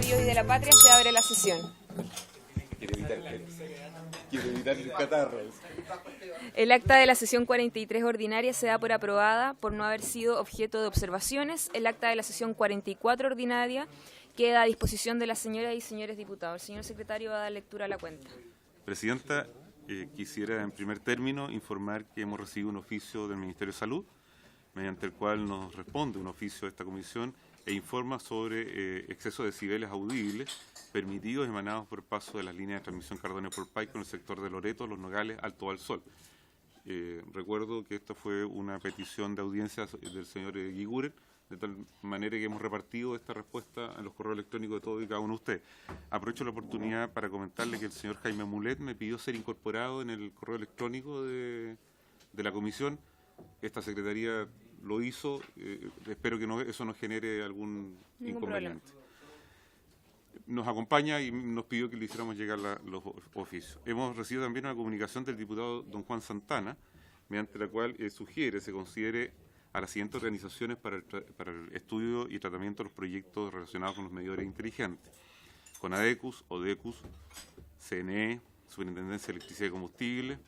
Ríos y de la Patria, se abre la sesión. Quiero evitar el catarro. El acta de la sesión 43 ordinaria se da por aprobada por no haber sido objeto de observaciones. El acta de la sesión 44 ordinaria queda a disposición de las señoras y señores diputados. El señor secretario va a dar lectura a la cuenta. Presidenta, quisiera en primer término informar que hemos recibido un oficio del Ministerio de Salud, mediante el cual nos responde un oficio de esta comisión e informa sobre exceso de decibeles audibles permitidos emanados por paso de las líneas de transmisión Cardona-Polpaico en el sector de Loreto, Los Nogales, Alto al Sol. Recuerdo que esta fue una petición de audiencia del señor Guiguren, de tal manera que hemos repartido esta respuesta en los correos electrónicos de todos y cada uno de ustedes. Aprovecho la oportunidad para comentarle que el señor Jaime Mulet me pidió ser incorporado en el correo electrónico de la comisión. Esta secretaría lo hizo, espero que eso no genere algún inconveniente. Problema. Nos acompaña y nos pidió que le hiciéramos llegar los oficios. Hemos recibido también una comunicación del diputado don Juan Santana, mediante la cual se considere a las siguientes organizaciones para el estudio y tratamiento de los proyectos relacionados con los medidores inteligentes: CONADECUS, ODECUS, CNE, Superintendencia de Electricidad y Combustible,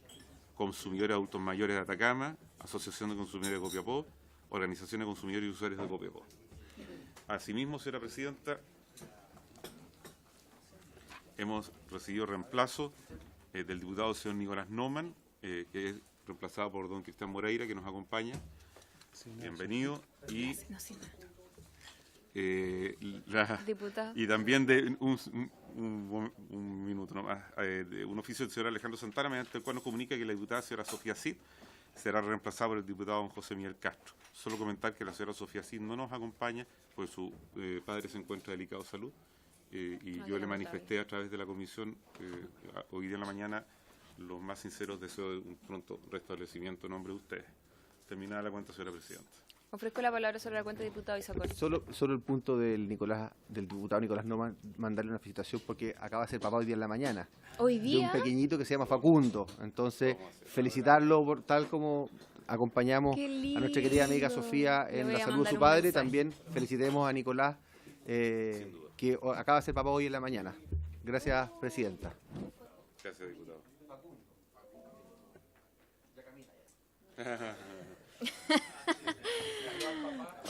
Consumidores Adultos Mayores de Atacama, Asociación de Consumidores de Copiapó, Organización de Consumidores y Usuarios de Copiapó. Asimismo, señora Presidenta, hemos recibido reemplazo del diputado señor Nicolás Noman, que es reemplazado por don Cristian Moreira, que nos acompaña. Bienvenido. Y también de un minuto nomás, de un oficio del señor Alejandro Santana, mediante el cual nos comunica que la diputada señora Sofía Cid será reemplazada por el diputado don José Miguel Castro. Solo comentar que la señora Sofía Cid no nos acompaña, pues su padre se encuentra delicado de salud, y yo le manifesté a través de la comisión hoy día en la mañana los más sinceros deseos de un pronto restablecimiento en nombre de ustedes. Terminada la cuenta, señora Presidenta. Ofrezco la palabra sobre la cuenta del diputado Isacor. Solo el punto del diputado Nicolás Noman, mandarle una felicitación porque acaba de ser papá hoy día en la mañana. ¿Hoy día? De un pequeñito que se llama Facundo. Entonces, felicitarlo por tal como acompañamos a nuestra querida amiga Sofía en la salud de su padre. También felicitemos a Nicolás, que acaba de ser papá hoy en la mañana. Gracias, Presidenta. Gracias, diputado.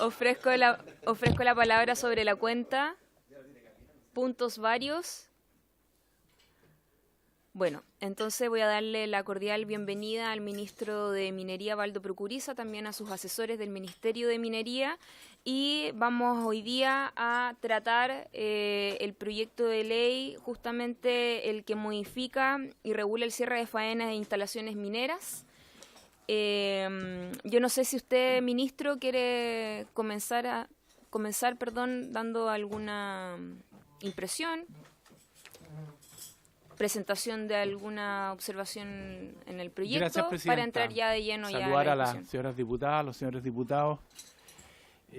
Ofrezco la palabra sobre la cuenta. Puntos varios. Bueno, entonces voy a darle la cordial bienvenida al ministro de Minería, Valdo Procuriza, también a sus asesores del Ministerio de Minería, y vamos hoy día a tratar el proyecto de ley, justamente el que modifica y regula el cierre de faenas e instalaciones mineras. Yo no sé si usted, ministro, quiere comenzar dando alguna impresión, presentación de alguna observación en el proyecto. Gracias, Presidenta. Para entrar ya de lleno. Saludar ya a las señoras diputadas, los señores diputados.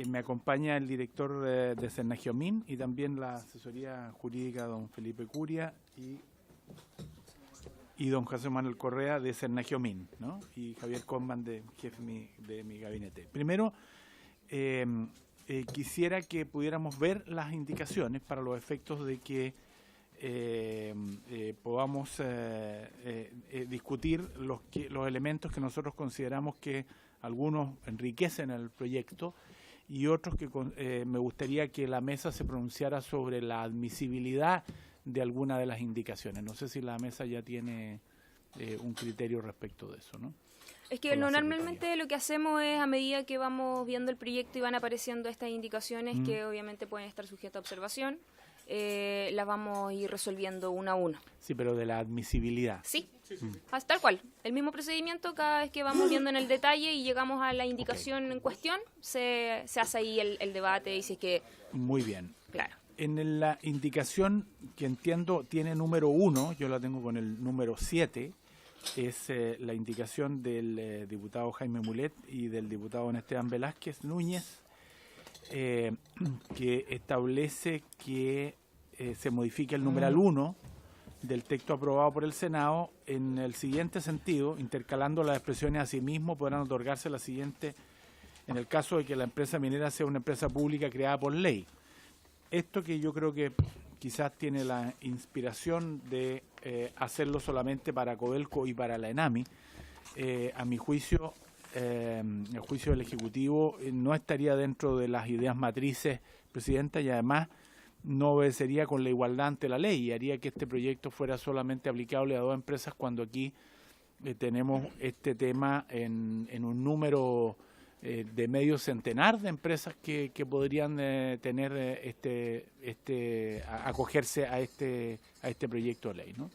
Me acompaña el director de Cernagiomín y también la asesoría jurídica don Felipe Curia y don José Manuel Correa de Cernagiomín, ¿no? Y Javier Conman, jefe de mi gabinete. Primero, quisiera que pudiéramos ver las indicaciones para los efectos de que podamos discutir los elementos que nosotros consideramos que algunos enriquecen el proyecto y otros que me gustaría que la mesa se pronunciara sobre la admisibilidad de alguna de las indicaciones. No sé si la mesa ya tiene un criterio respecto de eso, ¿no? Es que normalmente lo que hacemos es, a medida que vamos viendo el proyecto y van apareciendo estas indicaciones que obviamente pueden estar sujetas a observación, las vamos a ir resolviendo una a una. Sí, pero de la admisibilidad. Sí, tal cual. El mismo procedimiento, cada vez que vamos viendo en el detalle y llegamos a la indicación en cuestión, se hace ahí el debate y si es que... Muy bien. Claro. En la indicación que entiendo tiene número 1, yo la tengo con el número 7, es la indicación del diputado Jaime Mulet y del diputado Esteban Velázquez Núñez, que establece que se modifique el numeral 1 del texto aprobado por el Senado en el siguiente sentido: intercalando las expresiones asimismo podrán otorgarse la siguiente en el caso de que la empresa minera sea una empresa pública creada por ley. esto que yo creo que quizás tiene la inspiración de hacerlo solamente para Codelco y para la ENAMI, a mi juicio, el juicio del Ejecutivo no estaría dentro de las ideas matrices, Presidenta, y además no obedecería con la igualdad ante la ley y haría que este proyecto fuera solamente aplicable a 2 empresas cuando aquí tenemos este tema en un número de medio centenar de empresas que podrían tener acogerse a este proyecto de ley, ¿no?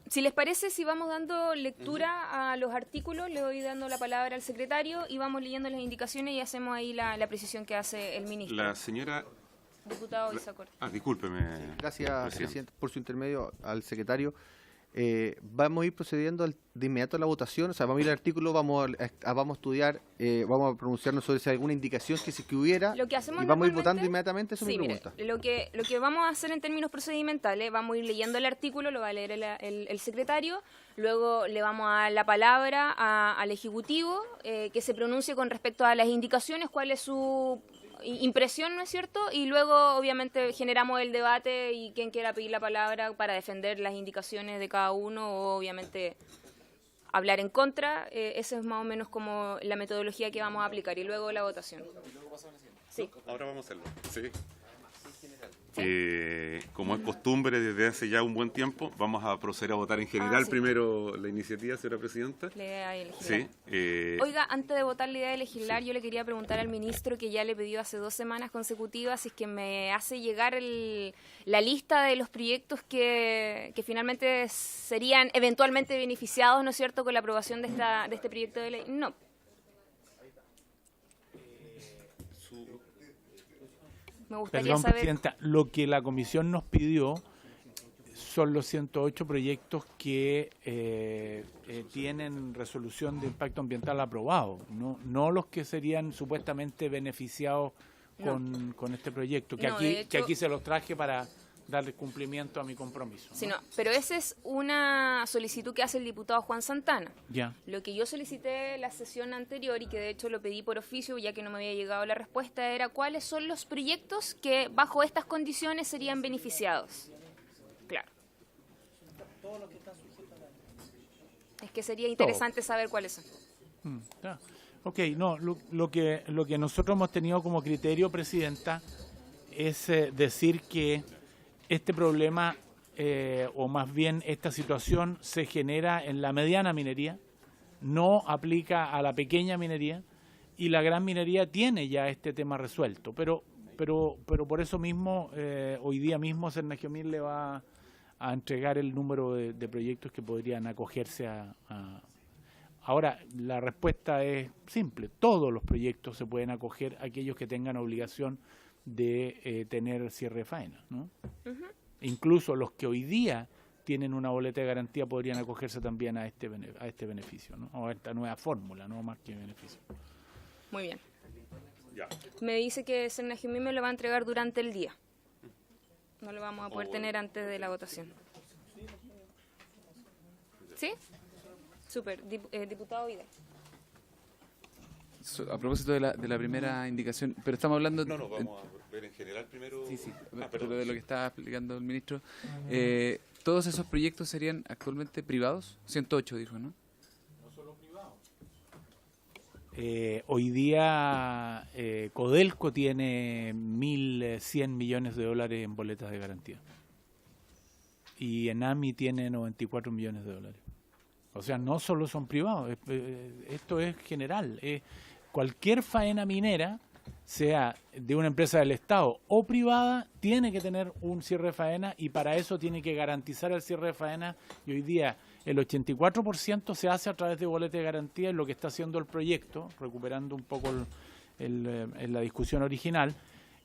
Si les parece, si vamos dando lectura a los artículos, le voy dando la palabra al secretario y vamos leyendo las indicaciones y hacemos ahí la precisión que hace el ministro. La señora... Diputado Isacor. Discúlpeme. Gracias, presidente, por su intermedio al secretario. Vamos a ir procediendo de inmediato a la votación, o sea, vamos a ir al artículo, vamos a estudiar, vamos a pronunciarnos sobre si hay alguna indicación que hubiera, lo que hacemos y vamos a ir votando inmediatamente, eso es mi pregunta. Mire, lo que vamos a hacer en términos procedimentales, vamos a ir leyendo el artículo, lo va a leer el secretario, luego le vamos a dar la palabra al Ejecutivo, que se pronuncie con respecto a las indicaciones, cuál es su impresión, ¿no es cierto? Y luego, obviamente, generamos el debate y quien quiera pedir la palabra para defender las indicaciones de cada uno o, obviamente, hablar en contra. Esa es más o menos como la metodología que vamos a aplicar. Y luego la votación. Sí. Ahora vamos a hacerlo. Sí. Como es costumbre desde hace ya un buen tiempo, vamos a proceder a votar en general primero la iniciativa, señora Presidenta. La idea de legislar. Sí, Oiga, antes de votar la idea de legislar, yo le quería preguntar al ministro, que ya le pidió hace 2 semanas consecutivas, si es que me hace llegar la lista de los proyectos que finalmente serían eventualmente beneficiados, ¿no es cierto?, con la aprobación de este proyecto de ley. No. Me gustaría Perdón, saber... Presidenta, lo que la Comisión nos pidió son los 108 proyectos que tienen resolución de impacto ambiental aprobado, no los que serían supuestamente beneficiados con este proyecto, que aquí se los traje para darle cumplimiento a mi compromiso, ¿no? Sí, no, pero esa es una solicitud que hace el diputado Juan Santana. Ya. Lo que yo solicité la sesión anterior y que de hecho lo pedí por oficio ya que no me había llegado la respuesta era cuáles son los proyectos que bajo estas condiciones serían beneficiados. Claro. Es que sería interesante saber cuáles son. Ya. Ok, no, lo que nosotros hemos tenido como criterio, Presidenta, es decir que este problema, o más bien esta situación, se genera en la mediana minería, no aplica a la pequeña minería, y la gran minería tiene ya este tema resuelto. Pero por eso mismo, hoy día mismo, Cernagiomil le va a entregar el número de proyectos que podrían acogerse a... Ahora, la respuesta es simple. Todos los proyectos se pueden acoger, aquellos que tengan obligación de tener cierre de faena, ¿no? Incluso los que hoy día tienen una boleta de garantía podrían acogerse también a este beneficio, ¿no? O a esta nueva fórmula, no más que beneficio. Muy bien. Ya. Me dice que Cernagiomil me lo va a entregar durante el día. No lo vamos a poder tener antes de la votación. ¿Sí? Súper. Diputado Vidal. A propósito de la primera indicación, pero estamos hablando... No, vamos a ver en general primero... Sí, pero de lo que estaba explicando el ministro. ¿Todos esos proyectos serían actualmente privados? 108 dijo, ¿no? No solo privados. Hoy día Codelco tiene 1.100 millones de dólares en boletas de garantía. Y ENAMI tiene 94 millones de dólares. O sea, no solo son privados, esto es general. Cualquier faena minera, sea de una empresa del Estado o privada, tiene que tener un cierre de faena y para eso tiene que garantizar el cierre de faena. Y hoy día el 84% se hace a través de boletas de garantía, es lo que está haciendo el proyecto, recuperando un poco la discusión original,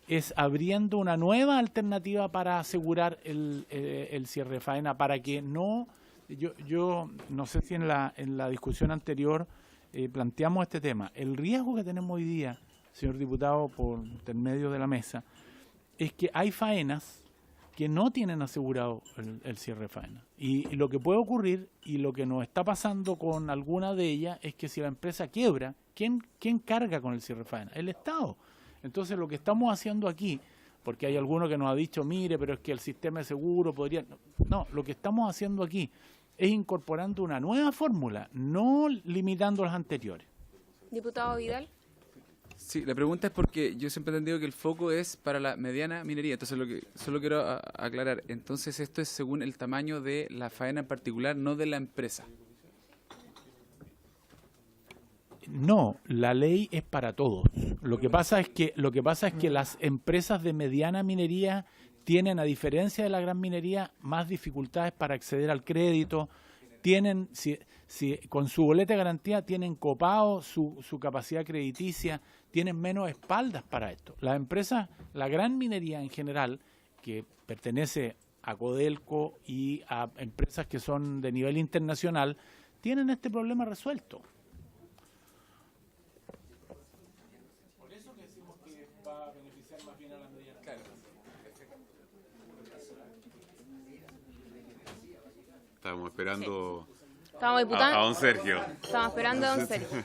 es abriendo una nueva alternativa para asegurar el cierre de faena, para que no... Yo no sé si en la discusión anterior planteamos este tema. El riesgo que tenemos hoy día, señor diputado, por intermedio de la mesa, es que hay faenas que no tienen asegurado el cierre de faena. Y lo que puede ocurrir, y lo que nos está pasando con alguna de ellas, es que si la empresa quiebra ¿quién carga con el cierre de faena? El Estado. Entonces lo que estamos haciendo aquí, porque hay alguno que nos ha dicho, mire, pero es que el sistema de seguro podría... No, lo que estamos haciendo aquí es incorporando una nueva fórmula, no limitando las anteriores. Diputado Vidal. Sí, la pregunta es porque yo siempre he entendido que el foco es para la mediana minería, entonces solo quiero aclarar, entonces esto es según el tamaño de la faena en particular, no de la empresa. No, la ley es para todos. Lo que pasa es que las empresas de mediana minería tienen, a diferencia de la gran minería, más dificultades para acceder al crédito. Tienen, con su boleta de garantía, tienen copado su capacidad crediticia, tienen menos espaldas para esto. Las empresas, la gran minería en general, que pertenece a Codelco y a empresas que son de nivel internacional, tienen este problema resuelto. Estábamos esperando Estamos a don Sergio. Estamos esperando a don Sergio.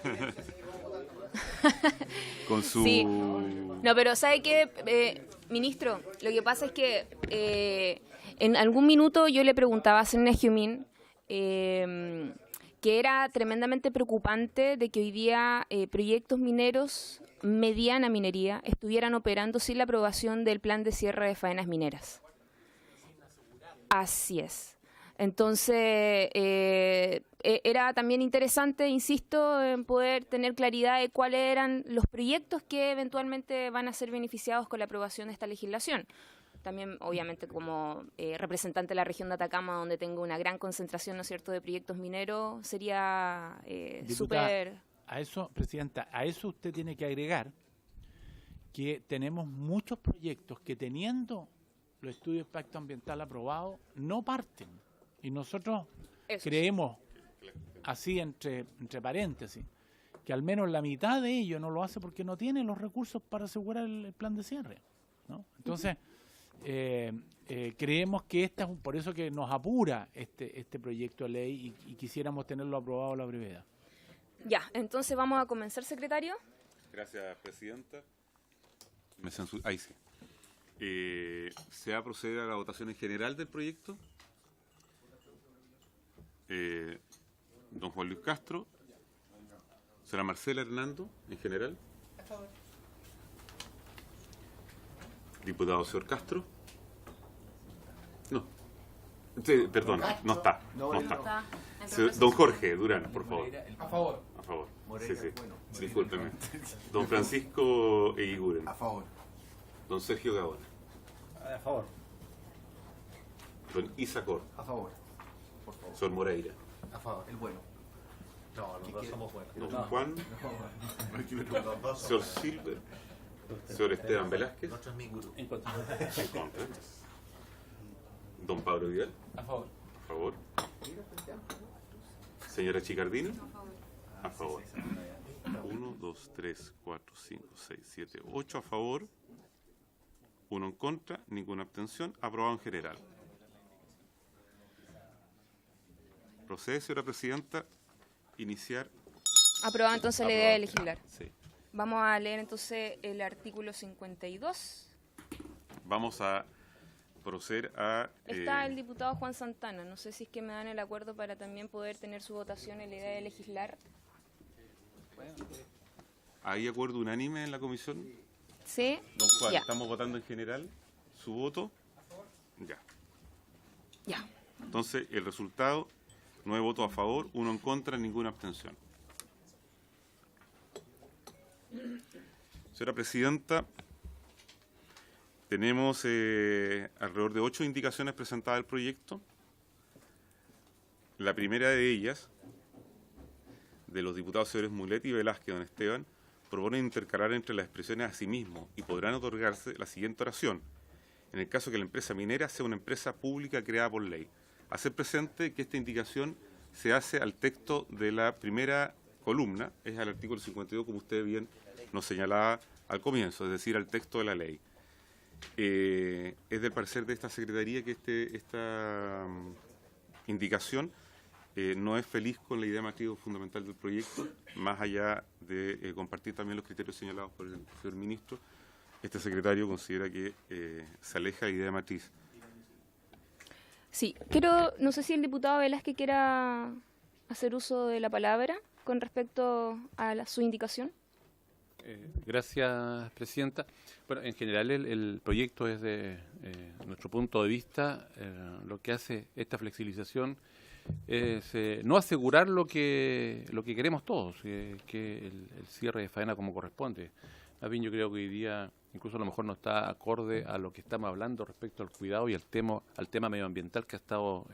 Con su... Sí. No, pero ¿sabe qué, ministro? Lo que pasa es que en algún minuto yo le preguntaba a Serena Giumín que era tremendamente preocupante de que hoy día proyectos mineros, mediana minería, estuvieran operando sin la aprobación del plan de cierre de faenas mineras. Así es. Entonces, era también interesante, insisto, en poder tener claridad de cuáles eran los proyectos que eventualmente van a ser beneficiados con la aprobación de esta legislación. También, obviamente, como representante de la región de Atacama, donde tengo una gran concentración, ¿no es cierto?, de proyectos mineros, sería súper... A eso, Presidenta, a eso usted tiene que agregar que tenemos muchos proyectos que, teniendo los estudios de impacto ambiental aprobados, no parten. Y nosotros creemos, así entre paréntesis, que al menos la mitad de ellos no lo hace porque no tiene los recursos para asegurar el plan de cierre, ¿no? Entonces, creemos que por eso que nos apura este proyecto de ley y quisiéramos tenerlo aprobado a la brevedad. Ya, entonces vamos a comenzar, secretario. Gracias, Presidenta. Ahí sí. ¿Se va a proceder a la votación en general del proyecto? Don Juan Luis Castro, señora Marcela Hernando, en general. A favor. Diputado señor Castro. No. Sí, perdón, no está. No está. Don Jorge Durán, por favor. A favor. A favor. Sí, sí. Discúlpeme. Don Francisco Eguiguren. A favor. Don Sergio Gaona. A favor. Don Isacor. A favor. Por favor. Señor Moreira. A favor. El bueno. No, los dos somos buenos. Don Juan. Señor Silver. Señor Esteban Velázquez. En contra. En contra. Don Pablo Vidal. A favor. A favor. Señora Chicardini. A favor. 1, 2, 3, 4, 5, 6, 7, 8 a favor. 1 en contra. Ninguna abstención. Aprobado en general. Procede, señora Presidenta, iniciar. Aprobado entonces la idea de legislar. Sí. Vamos a leer entonces el artículo 52. Vamos a proceder a... Está el diputado Juan Santana. No sé si es que me dan el acuerdo para también poder tener su votación en la idea de legislar. ¿Hay acuerdo unánime en la comisión? Sí. Don Juan, Ya. ¿estamos votando en general? ¿Su voto? Ya. Ya. Entonces, el resultado, 9 votos a favor, 1 en contra, ninguna abstención. Señora Presidenta, tenemos alrededor de 8 indicaciones presentadas al proyecto. La primera de ellas, de los diputados señores Mulet y Velázquez, don Esteban, propone intercalar entre las expresiones asimismo y podrán otorgarse la siguiente oración: en el caso que la empresa minera sea una empresa pública creada por ley. Hacer presente que esta indicación se hace al texto de la primera columna, es al artículo 52, como usted bien nos señalaba al comienzo, es decir, al texto de la ley. Es del parecer de esta Secretaría que esta indicación no es feliz con la idea matriz fundamental del proyecto, más allá de compartir también los criterios señalados por el señor ministro. Este secretario considera que se aleja de la idea matriz. Sí, no sé si el diputado Velázquez quiera hacer uso de la palabra con respecto a su indicación. Gracias, Presidenta. Bueno, en general el proyecto es de nuestro punto de vista, lo que hace esta flexibilización es no asegurar lo que queremos todos, que el cierre de faena como corresponde. Más bien yo creo que hoy día incluso a lo mejor no está acorde a lo que estamos hablando respecto al cuidado y al tema medioambiental que ha estado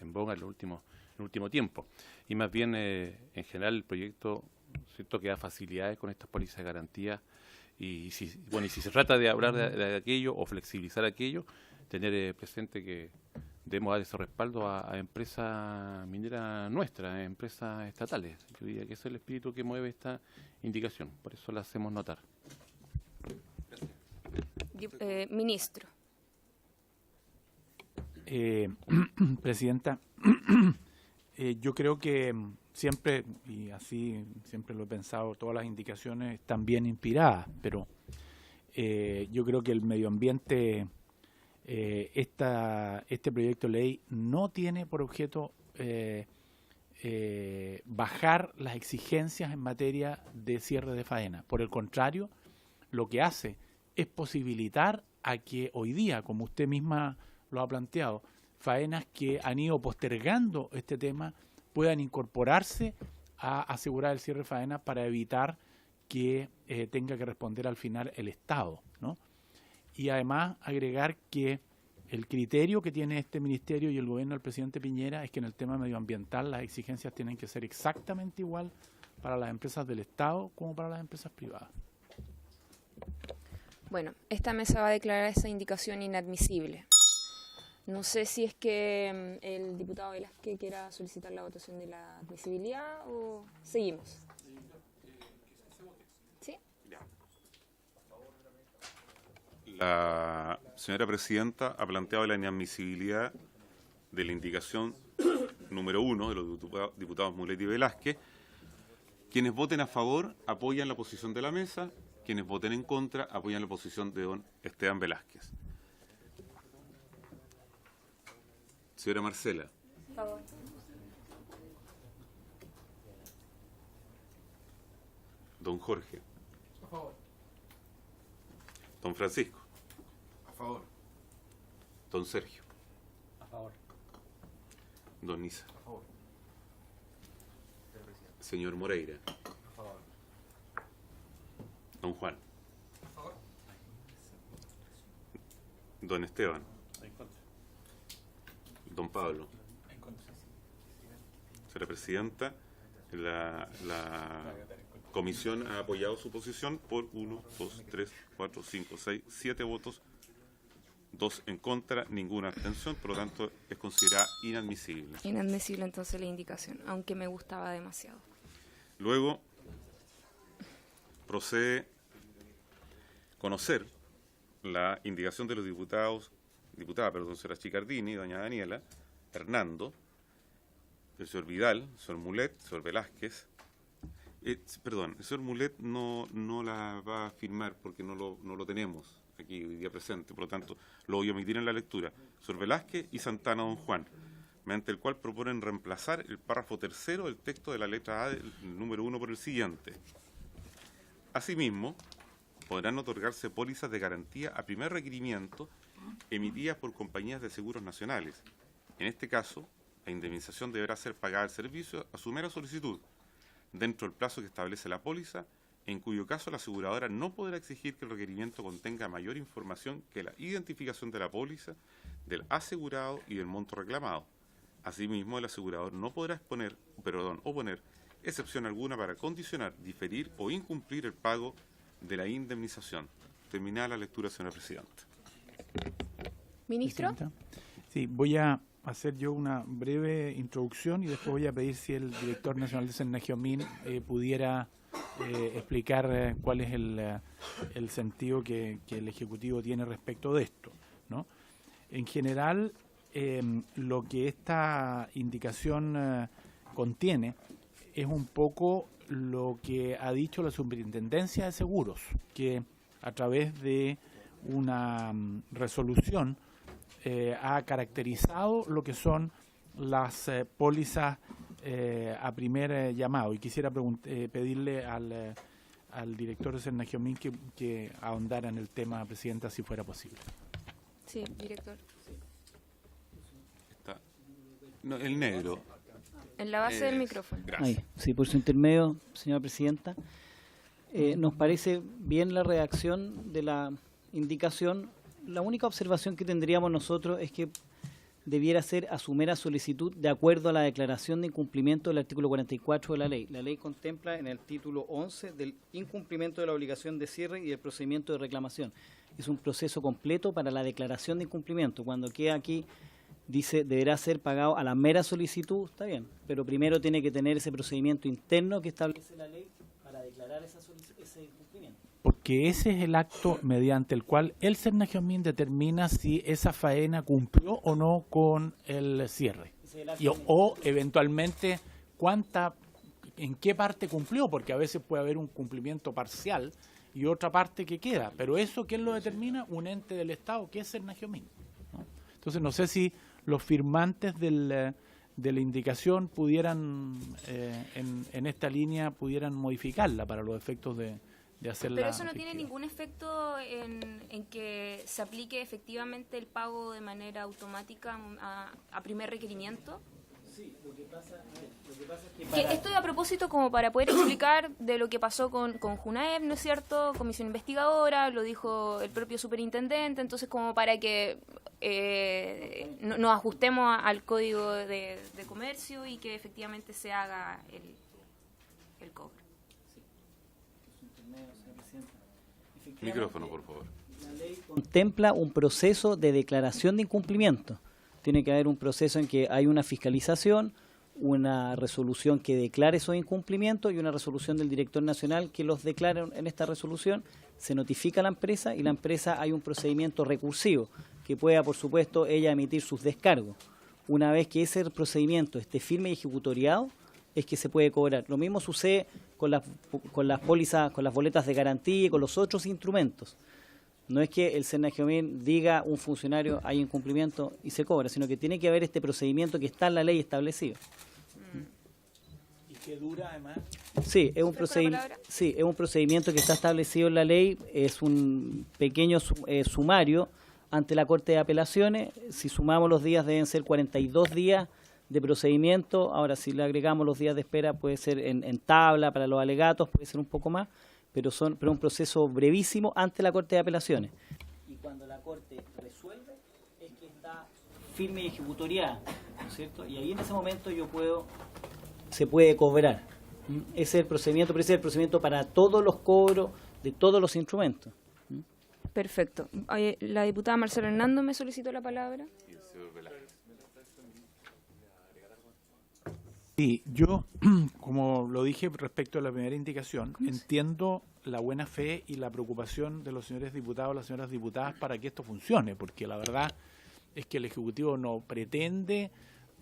en boga en el último tiempo. Y más bien, en general, el proyecto siento que da facilidades con estas pólizas de garantía y si se trata de hablar de aquello o flexibilizar aquello, tener presente que debemos dar ese respaldo a empresas mineras nuestras, empresas estatales. Yo diría que ese es el espíritu que mueve esta indicación, por eso la hacemos notar. Ministro. Presidenta, yo creo que siempre, y así siempre lo he pensado, todas las indicaciones están bien inspiradas, pero yo creo que el medio ambiente, este proyecto de ley no tiene por objeto bajar las exigencias en materia de cierre de faena. Por el contrario, lo que hace es posibilitar a que hoy día, como usted misma lo ha planteado, faenas que han ido postergando este tema puedan incorporarse a asegurar el cierre de faena para evitar que tenga que responder al final el Estado, ¿no? Y además agregar que el criterio que tiene este ministerio y el gobierno del presidente Piñera es que en el tema medioambiental las exigencias tienen que ser exactamente igual para las empresas del Estado como para las empresas privadas. Bueno, esta mesa va a declarar esa indicación inadmisible. No sé si es que el diputado Velázquez quiera solicitar la votación de la admisibilidad o seguimos. ¿Sí? La señora Presidenta ha planteado la inadmisibilidad de la indicación número 1 de los diputados Mulet y Velázquez. Quienes voten a favor apoyan la posición de la mesa. Quienes voten en contra apoyan la posición de don Esteban Velázquez. Señora Marcela. A favor. Don Jorge. A favor. Don Francisco. A favor. Don Sergio. A favor. Don Nisa. A favor. Señor Moreira. A favor. Don Juan. A favor. Don Esteban. En contra. Don Pablo. En contra. Señora Presidenta, la comisión ha apoyado su posición por 1, 2, 3, 4, 5, 6, 7 votos, 2 en contra, ninguna abstención, por lo tanto es considerada inadmisible. Inadmisible entonces la indicación, aunque me gustaba demasiado. Luego procede conocer la indicación de los diputada, señora Chicardini, doña Daniela, Hernando, el señor Vidal, el señor Mulet, el señor Velázquez. El señor Mulet no la va a firmar porque no lo tenemos aquí hoy día presente, por lo tanto lo voy a omitir en la lectura. El señor Velázquez y Santana don Juan, mediante el cual proponen reemplazar el párrafo tercero del texto de la letra A del número 1 por el siguiente. Asimismo, podrán otorgarse pólizas de garantía a primer requerimiento emitidas por compañías de seguros nacionales. En este caso, la indemnización deberá ser pagada al servicio a su mera solicitud, dentro del plazo que establece la póliza, en cuyo caso la aseguradora no podrá exigir que el requerimiento contenga mayor información que la identificación de la póliza, del asegurado y del monto reclamado. Asimismo, el asegurador no podrá oponer excepción alguna para condicionar, diferir o incumplir el pago de la indemnización. Terminada la lectura, señora Presidenta. ¿Ministro? Sí, voy a hacer yo una breve introducción y después voy a pedir si el director nacional de Senagiomin pudiera explicar cuál es el sentido que el Ejecutivo tiene respecto de esto, ¿no? En general, lo que esta indicación contiene es un poco lo que ha dicho la Superintendencia de Seguros, que a través de una resolución ha caracterizado lo que son las pólizas a primer llamado. Y quisiera pedirle al director de Cernagiomín que ahondara en el tema, Presidenta, si fuera posible. Sí, director. Está. No, el negro. En la base del micrófono. Ahí, sí, por su intermedio, señora Presidenta. Nos parece bien la redacción de la indicación. La única observación que tendríamos nosotros es que debiera ser a su mera solicitud de acuerdo a la declaración de incumplimiento del artículo 44 de la ley. La ley contempla en el título 11 del incumplimiento de la obligación de cierre y del procedimiento de reclamación. Es un proceso completo para la declaración de incumplimiento. Cuando queda aquí, dice, deberá ser pagado a la mera solicitud, está bien, pero primero tiene que tener ese procedimiento interno que establece la ley para declarar ese incumplimiento. Porque ese es el acto mediante el cual el Cernagiomín determina si esa faena cumplió o no con el cierre. O eventualmente en qué parte cumplió, porque a veces puede haber un cumplimiento parcial y otra parte que queda. Pero eso, ¿quién lo determina? Un ente del Estado, que es Cernagiomín, ¿no? Entonces, no sé si los firmantes de la indicación pudieran, en esta línea, pudieran modificarla para los efectos de hacerla. Pero eso no efectiva. tiene ningún efecto en que se aplique efectivamente el pago de manera automática a primer requerimiento. Sí, lo que pasa es que Esto es a propósito como para poder explicar de lo que pasó con Junaep, ¿no es cierto? Comisión investigadora, lo dijo el propio superintendente, entonces como para que nos ajustemos al código de comercio y que efectivamente se haga el cobro. Micrófono, por favor. La ley contempla un proceso de declaración de incumplimiento. Tiene que haber un proceso en que hay una fiscalización, una resolución que declare esos incumplimientos y una resolución del director nacional que los declare en esta resolución. Se notifica a la empresa y la empresa hay un procedimiento recursivo que pueda, por supuesto, ella emitir sus descargos. Una vez que ese procedimiento esté firme y ejecutoriado, es que se puede cobrar. Lo mismo sucede con las pólizas, con las boletas de garantía y con los otros instrumentos. No es que el Cernagiomín diga un funcionario hay incumplimiento y se cobra, sino que tiene que haber este procedimiento que está en la ley establecido. ¿Y que dura además? Sí, es un procedimiento que está establecido en la ley, es un pequeño sumario ante la Corte de Apelaciones. Si sumamos los días deben ser 42 días de procedimiento. Ahora, si le agregamos los días de espera, puede ser en tabla para los alegatos, puede ser un poco más, pero es un proceso brevísimo ante la Corte de Apelaciones. Y cuando la Corte resuelve, es que está firme y ejecutoriada, ¿no es cierto? Y ahí en ese momento se puede cobrar. Ese es el procedimiento, pero ese es el procedimiento para todos los cobros de todos los instrumentos. Perfecto. Oye, la diputada Marcela Hernando me solicitó la palabra. Sí, yo, como lo dije respecto a la primera indicación, entiendo la buena fe y la preocupación de los señores diputados, las señoras diputadas, para que esto funcione, porque la verdad es que el Ejecutivo no pretende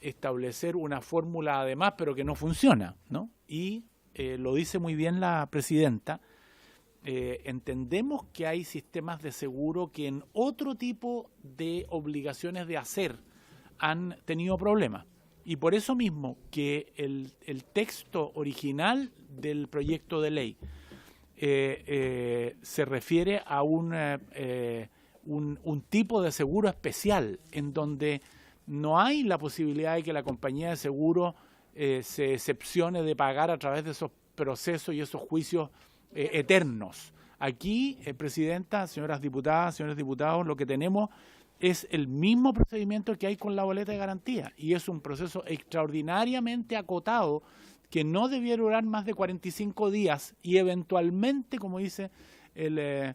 establecer una fórmula además, pero que no funciona, ¿no? Y lo dice muy bien la presidenta, entendemos que hay sistemas de seguro que en otro tipo de obligaciones de hacer han tenido problemas. Y por eso mismo que el texto original del proyecto de ley se refiere a un tipo de seguro especial en donde no hay la posibilidad de que la compañía de seguro se excepcione de pagar a través de esos procesos y esos juicios eternos. Aquí, Presidenta, señoras diputadas, señores diputados, lo que tenemos es el mismo procedimiento que hay con la boleta de garantía y es un proceso extraordinariamente acotado que no debiera durar más de 45 días y eventualmente, como dice el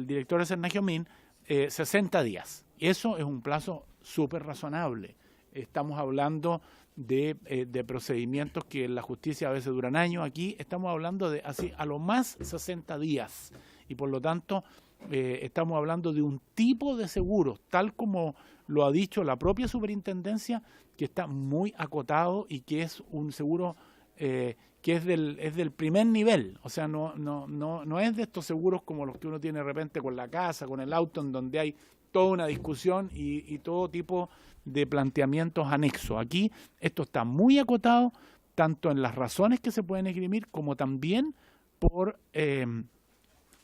director de Cernagiomín, 60 días. Eso es un plazo súper razonable. Estamos hablando de procedimientos que en la justicia a veces duran años. Aquí estamos hablando de así a lo más 60 días y por lo tanto estamos hablando de un tipo de seguros, tal como lo ha dicho la propia superintendencia, que está muy acotado y que es un seguro que es del primer nivel. O sea, no es de estos seguros como los que uno tiene de repente con la casa, con el auto, en donde hay toda una discusión y todo tipo de planteamientos anexos. Aquí esto está muy acotado, tanto en las razones que se pueden esgrimir como también por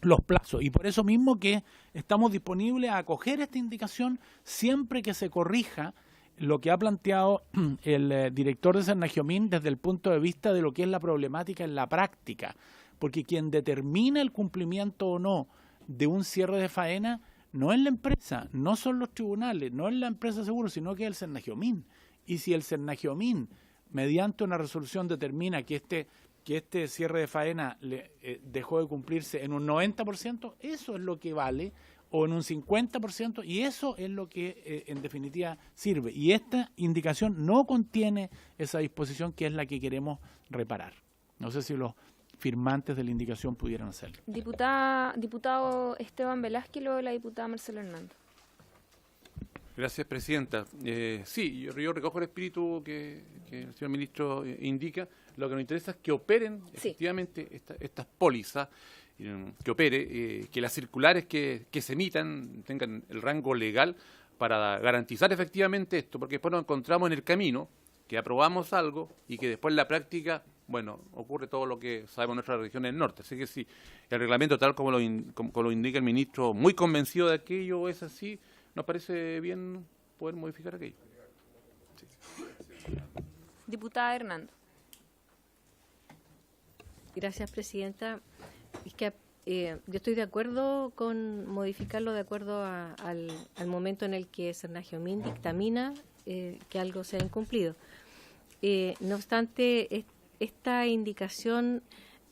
los plazos. Y por eso mismo que estamos disponibles a acoger esta indicación siempre que se corrija lo que ha planteado el director de Cernagiomín desde el punto de vista de lo que es la problemática en la práctica. Porque quien determina el cumplimiento o no de un cierre de faena no es la empresa, no son los tribunales, no es la empresa de seguros, sino que es el Cernagiomín. Y si el Cernagiomín, mediante una resolución, determina que este cierre de faena dejó de cumplirse en un 90%, eso es lo que vale, o en un 50%, y eso es lo que en definitiva sirve. Y esta indicación no contiene esa disposición que es la que queremos reparar. No sé si los firmantes de la indicación pudieran hacerlo. Diputado Esteban Velázquez, luego la diputada Marcela Hernández. Gracias, presidenta. Sí, yo recojo el espíritu que el señor ministro indica. Lo que nos interesa es que operen efectivamente estas pólizas, que opere, que las circulares que se emitan tengan el rango legal para garantizar efectivamente esto, porque después nos encontramos en el camino que aprobamos algo y que después en la práctica, bueno, ocurre todo lo que sabemos en nuestra región del norte. Así que si el reglamento, tal como lo indica el ministro, muy convencido de aquello, es así, nos parece bien poder modificar aquello. Sí. Diputada Hernández. Gracias, presidenta. Es que yo estoy de acuerdo con modificarlo de acuerdo al momento en el que Cernagiomín dictamina que algo se ha incumplido. No obstante, esta indicación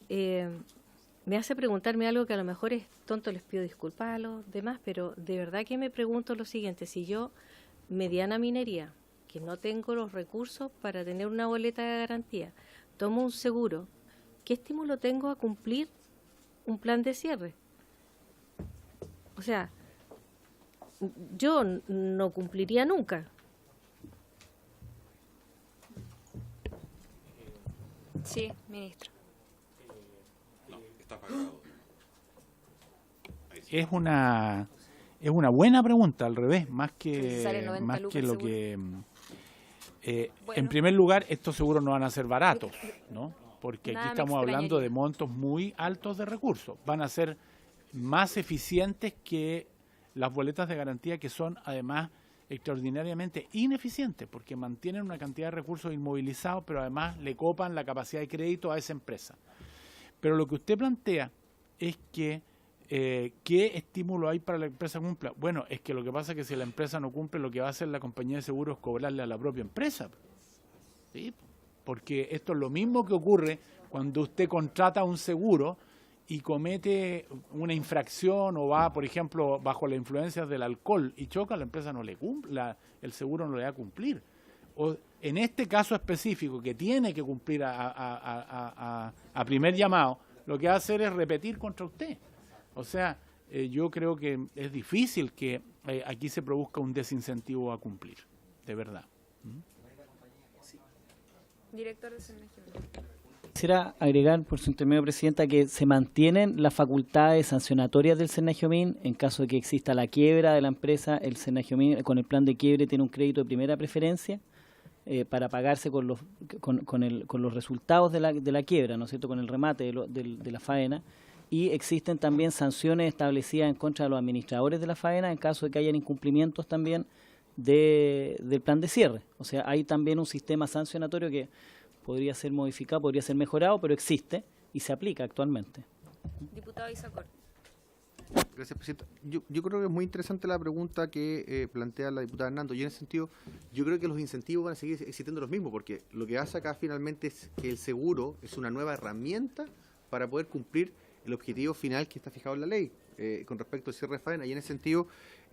me hace preguntarme algo que a lo mejor es tonto, les pido disculpas a los demás, pero de verdad que me pregunto lo siguiente: si yo, mediana minería, que no tengo los recursos para tener una boleta de garantía, tomo un seguro, ¿qué estímulo tengo a cumplir un plan de cierre? O sea, yo no cumpliría nunca. Sí, ministro. Es una buena pregunta, al revés, más que lo que... En primer lugar, estos seguros no van a ser baratos, ¿no? Porque aquí estamos hablando de montos muy altos de recursos. Van a ser más eficientes que las boletas de garantía, que son además extraordinariamente ineficientes, porque mantienen una cantidad de recursos inmovilizados, pero además le copan la capacidad de crédito a esa empresa. Pero lo que usted plantea es que ¿qué estímulo hay para la empresa cumpla? Bueno, es que lo que pasa es que si la empresa no cumple, lo que va a hacer la compañía de seguros es cobrarle a la propia empresa. ¿Sí? Porque esto es lo mismo que ocurre cuando usted contrata un seguro y comete una infracción o va, por ejemplo, bajo la influencia del alcohol y choca, la empresa no le cumple, el seguro no le va a cumplir. O en este caso específico, que tiene que cumplir a primer llamado, lo que va a hacer es repetir contra usted. O sea, yo creo que es difícil que aquí se produzca un desincentivo a cumplir, de verdad. Director de Cernagiomín. Quisiera agregar, por su intermedio, presidenta, que se mantienen las facultades sancionatorias del Cernagiomín en caso de que exista la quiebra de la empresa. El Cernagiomín, con el plan de quiebre, tiene un crédito de primera preferencia para pagarse con los resultados de la quiebra, ¿no es cierto?, con el remate de la faena. Y existen también sanciones establecidas en contra de los administradores de la faena en caso de que hayan incumplimientos también del plan de cierre. O sea, hay también un sistema sancionatorio que podría ser modificado, podría ser mejorado, pero existe y se aplica actualmente. Diputado Isacor. Gracias, presidenta. Yo creo que es muy interesante la pregunta que plantea la diputada Hernando. Y en ese sentido, yo creo que los incentivos van a seguir existiendo los mismos, porque lo que hace acá finalmente es que el seguro es una nueva herramienta para poder cumplir el objetivo final que está fijado en la ley con respecto al cierre de faena. Y en ese sentido,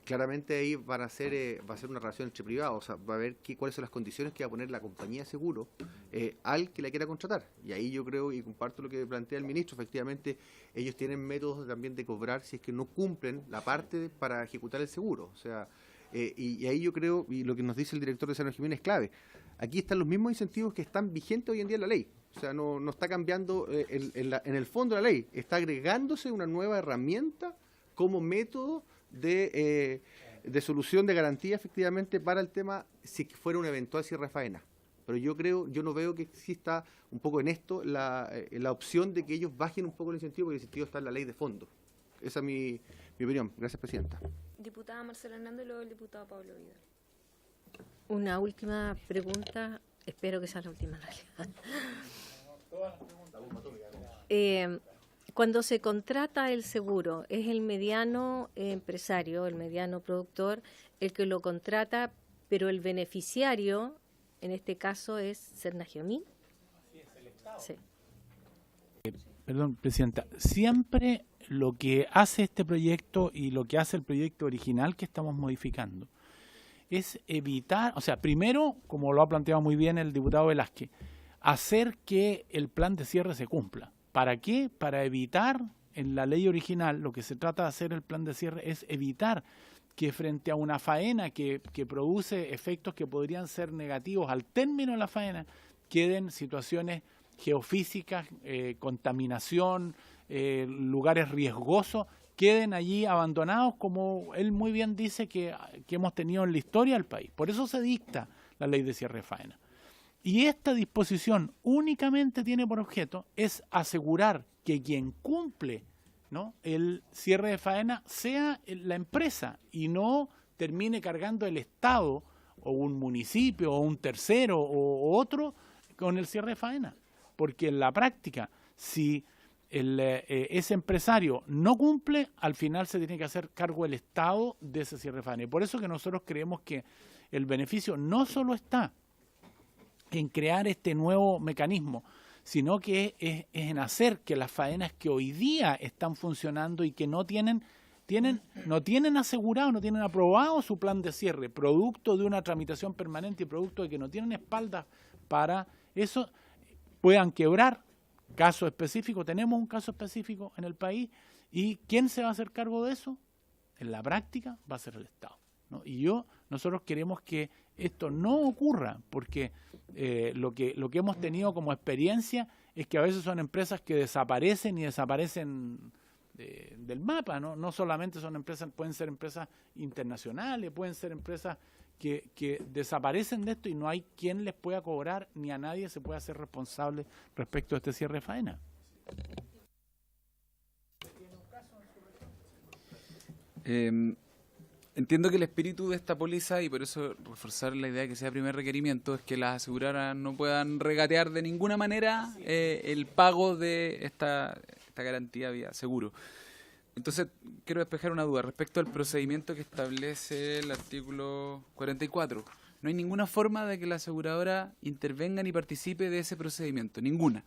claramente ahí va a ser una relación entre privados, o sea, va a ver cuáles son las condiciones que va a poner la compañía de seguro al que la quiera contratar. Y ahí yo creo, y comparto lo que plantea el ministro, efectivamente ellos tienen métodos también de cobrar si es que no cumplen la parte para ejecutar el seguro. O sea, y ahí yo creo, y lo que nos dice el director de Sergio Jiménez es clave, aquí están los mismos incentivos que están vigentes hoy en día en la ley. O sea, no está cambiando en el fondo de la ley, está agregándose una nueva herramienta como método de solución de garantía efectivamente para el tema si fuera un eventual cierre de faena. Pero yo no veo que exista un poco en esto la opción de que ellos bajen un poco el incentivo, porque el incentivo está en la ley de fondo. Esa es mi opinión. Gracias, Presidenta. Diputada Marcela Hernández y luego el diputado Pablo Vidal. Una última pregunta, espero que sea la última en realidad. Cuando se contrata el seguro, ¿es el mediano empresario, el mediano productor, el que lo contrata, pero el beneficiario, en este caso, es Sernagiomín? Sí, es el Estado. Sí. Perdón, Presidenta, siempre lo que hace este proyecto y lo que hace el proyecto original que estamos modificando es evitar, o sea, primero, como lo ha planteado muy bien el diputado Velázquez, hacer que el plan de cierre se cumpla. ¿Para qué? Para evitar, en la ley original, lo que se trata de hacer el plan de cierre es evitar que frente a una faena que produce efectos que podrían ser negativos al término de la faena, queden situaciones geofísicas, contaminación, lugares riesgosos, queden allí abandonados, como él muy bien dice que hemos tenido en la historia del país. Por eso se dicta la ley de cierre de faena. Y esta disposición únicamente tiene por objeto es asegurar que quien cumple, ¿no?, el cierre de faena sea la empresa y no termine cargando el Estado o un municipio o un tercero o otro con el cierre de faena. Porque en la práctica, si ese empresario no cumple, al final se tiene que hacer cargo el Estado de ese cierre de faena. Y por eso que nosotros creemos que el beneficio no solo está en crear este nuevo mecanismo, sino que es en hacer que las faenas que hoy día están funcionando y que no tienen asegurado, no tienen aprobado su plan de cierre, producto de una tramitación permanente y producto de que no tienen espaldas para eso, puedan quebrar. Caso específico, tenemos un caso específico en el país, y ¿quién se va a hacer cargo de eso? En la práctica va a ser el Estado, ¿no? Y nosotros queremos que esto no ocurra, porque lo que hemos tenido como experiencia es que a veces son empresas que desaparecen y desaparecen del mapa, ¿no? No solamente son empresas, pueden ser empresas internacionales, pueden ser empresas que desaparecen de esto y no hay quien les pueda cobrar, ni a nadie se puede hacer responsable respecto a este cierre de faena. Entiendo que el espíritu de esta póliza, y por eso reforzar la idea de que sea primer requerimiento, es que las aseguradoras no puedan regatear de ninguna manera el pago de esta garantía vía seguro. Entonces, quiero despejar una duda respecto al procedimiento que establece el artículo 44. No hay ninguna forma de que la aseguradora intervenga ni participe de ese procedimiento, ninguna,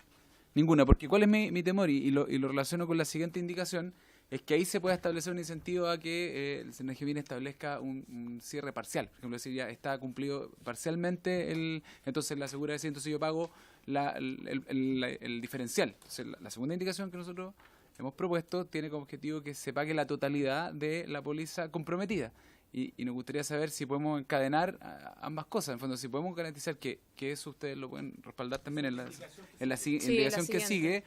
porque ¿cuál es mi temor? Y lo relaciono con la siguiente indicación, es que ahí se pueda establecer un incentivo a que el Sernagiomín establezca un cierre parcial. Por ejemplo, decir, ya está cumplido parcialmente, entonces la aseguradora dice, entonces yo pago el diferencial. Entonces, la segunda indicación que nosotros hemos propuesto tiene como objetivo que se pague la totalidad de la póliza comprometida. Y nos gustaría saber si podemos encadenar ambas cosas. En el fondo, si podemos garantizar que eso ustedes lo pueden respaldar también en la indicación que sigue,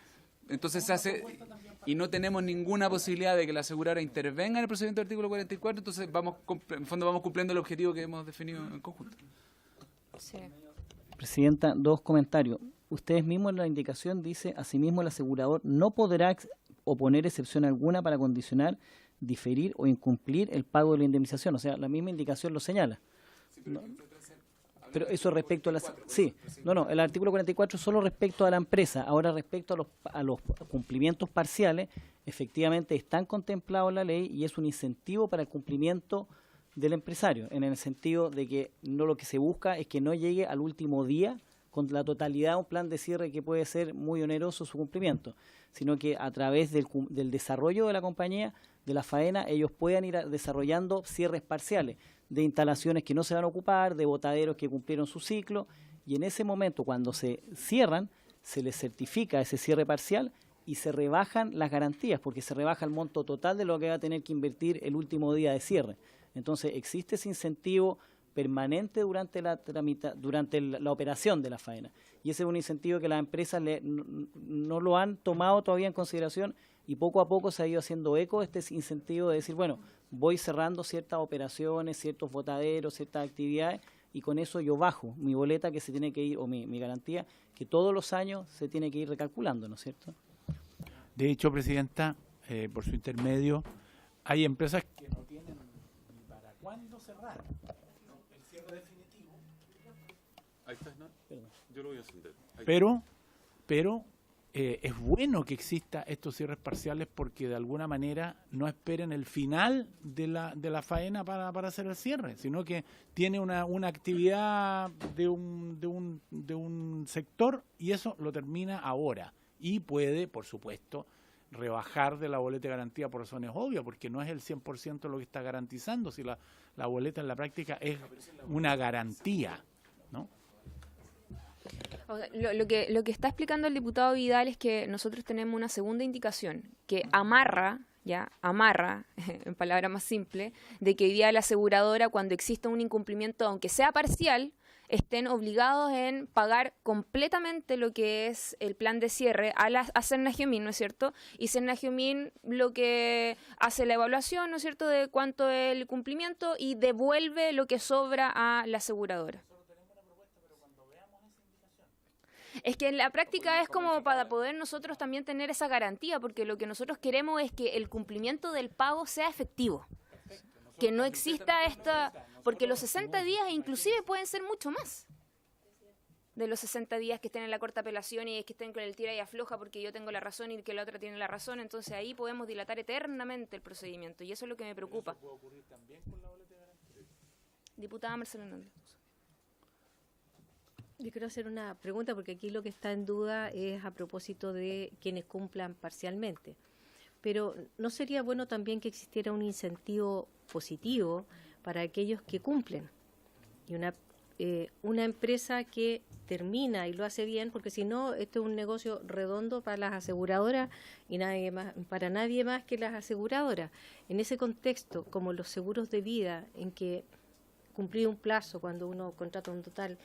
entonces se hace, y no tenemos ninguna posibilidad de que la aseguradora intervenga en el procedimiento del artículo 44, entonces en fondo vamos cumpliendo el objetivo que hemos definido en conjunto. Sí. Presidenta, dos comentarios. Ustedes mismos en la indicación dice, asimismo el asegurador no podrá oponer excepción alguna para condicionar, diferir o incumplir el pago de la indemnización. O sea, la misma indicación lo señala. Pero eso respecto a las... Sí, el artículo 44 solo respecto a la empresa. Ahora, respecto a los cumplimientos parciales, efectivamente están contemplados en la ley y es un incentivo para el cumplimiento del empresario, en el sentido de que no, lo que se busca es que no llegue al último día con la totalidad de un plan de cierre que puede ser muy oneroso su cumplimiento, sino que a través del desarrollo de la compañía de la faena, ellos puedan ir desarrollando cierres parciales de instalaciones que no se van a ocupar, de botaderos que cumplieron su ciclo, y en ese momento, cuando se cierran, se les certifica ese cierre parcial y se rebajan las garantías, porque se rebaja el monto total de lo que va a tener que invertir el último día de cierre. Entonces, existe ese incentivo permanente durante la operación de la faena. Y ese es un incentivo que las empresas no lo han tomado todavía en consideración, y poco a poco se ha ido haciendo eco de este incentivo de decir, bueno, voy cerrando ciertas operaciones, ciertos botaderos, ciertas actividades, y con eso yo bajo mi boleta que se tiene que ir, o mi garantía, que todos los años se tiene que ir recalculando, ¿no es cierto? De hecho, Presidenta, por su intermedio, hay empresas que no tienen ni para cuándo cerrar el cierre definitivo. Ahí está, ¿no? Yo lo voy a encender. Pero es bueno que exista estos cierres parciales porque de alguna manera no esperen el final de la faena para hacer el cierre, sino que tiene una actividad de un sector y eso lo termina ahora. Y puede, por supuesto, rebajar de la boleta de garantía por razones obvias, porque no es el 100% lo que está garantizando, si la boleta en la práctica es una garantía, ¿no? O sea, lo que está explicando el diputado Vidal es que nosotros tenemos una segunda indicación que amarra, en palabras más simples, de que hoy día la aseguradora, cuando exista un incumplimiento, aunque sea parcial, estén obligados en pagar completamente lo que es el plan de cierre a Cernagiomín, ¿no es cierto? Y Cernagiomín lo que hace la evaluación, ¿no es cierto?, de cuánto es el cumplimiento y devuelve lo que sobra a la aseguradora. Es que en la práctica es como para poder nosotros también tener esa garantía, porque lo que nosotros queremos es que el cumplimiento del pago sea efectivo. Que no exista porque los 60 días inclusive pueden ser mucho más de los 60 días que estén en la corta apelación y que estén con el tira y afloja porque yo tengo la razón y que la otra tiene la razón. Entonces ahí podemos dilatar eternamente el procedimiento y eso es lo que me preocupa. ¿Eso puede ocurrir también con la boleta de garantía? Diputada Marcela Hernández. Yo quiero hacer una pregunta porque aquí lo que está en duda es a propósito de quienes cumplan parcialmente. Pero ¿no sería bueno también que existiera un incentivo positivo para aquellos que cumplen? Y una empresa que termina y lo hace bien, porque si no, esto es un negocio redondo para las aseguradoras y para nadie más que las aseguradoras. En ese contexto, como los seguros de vida, en que cumplido un plazo cuando uno contrata un total,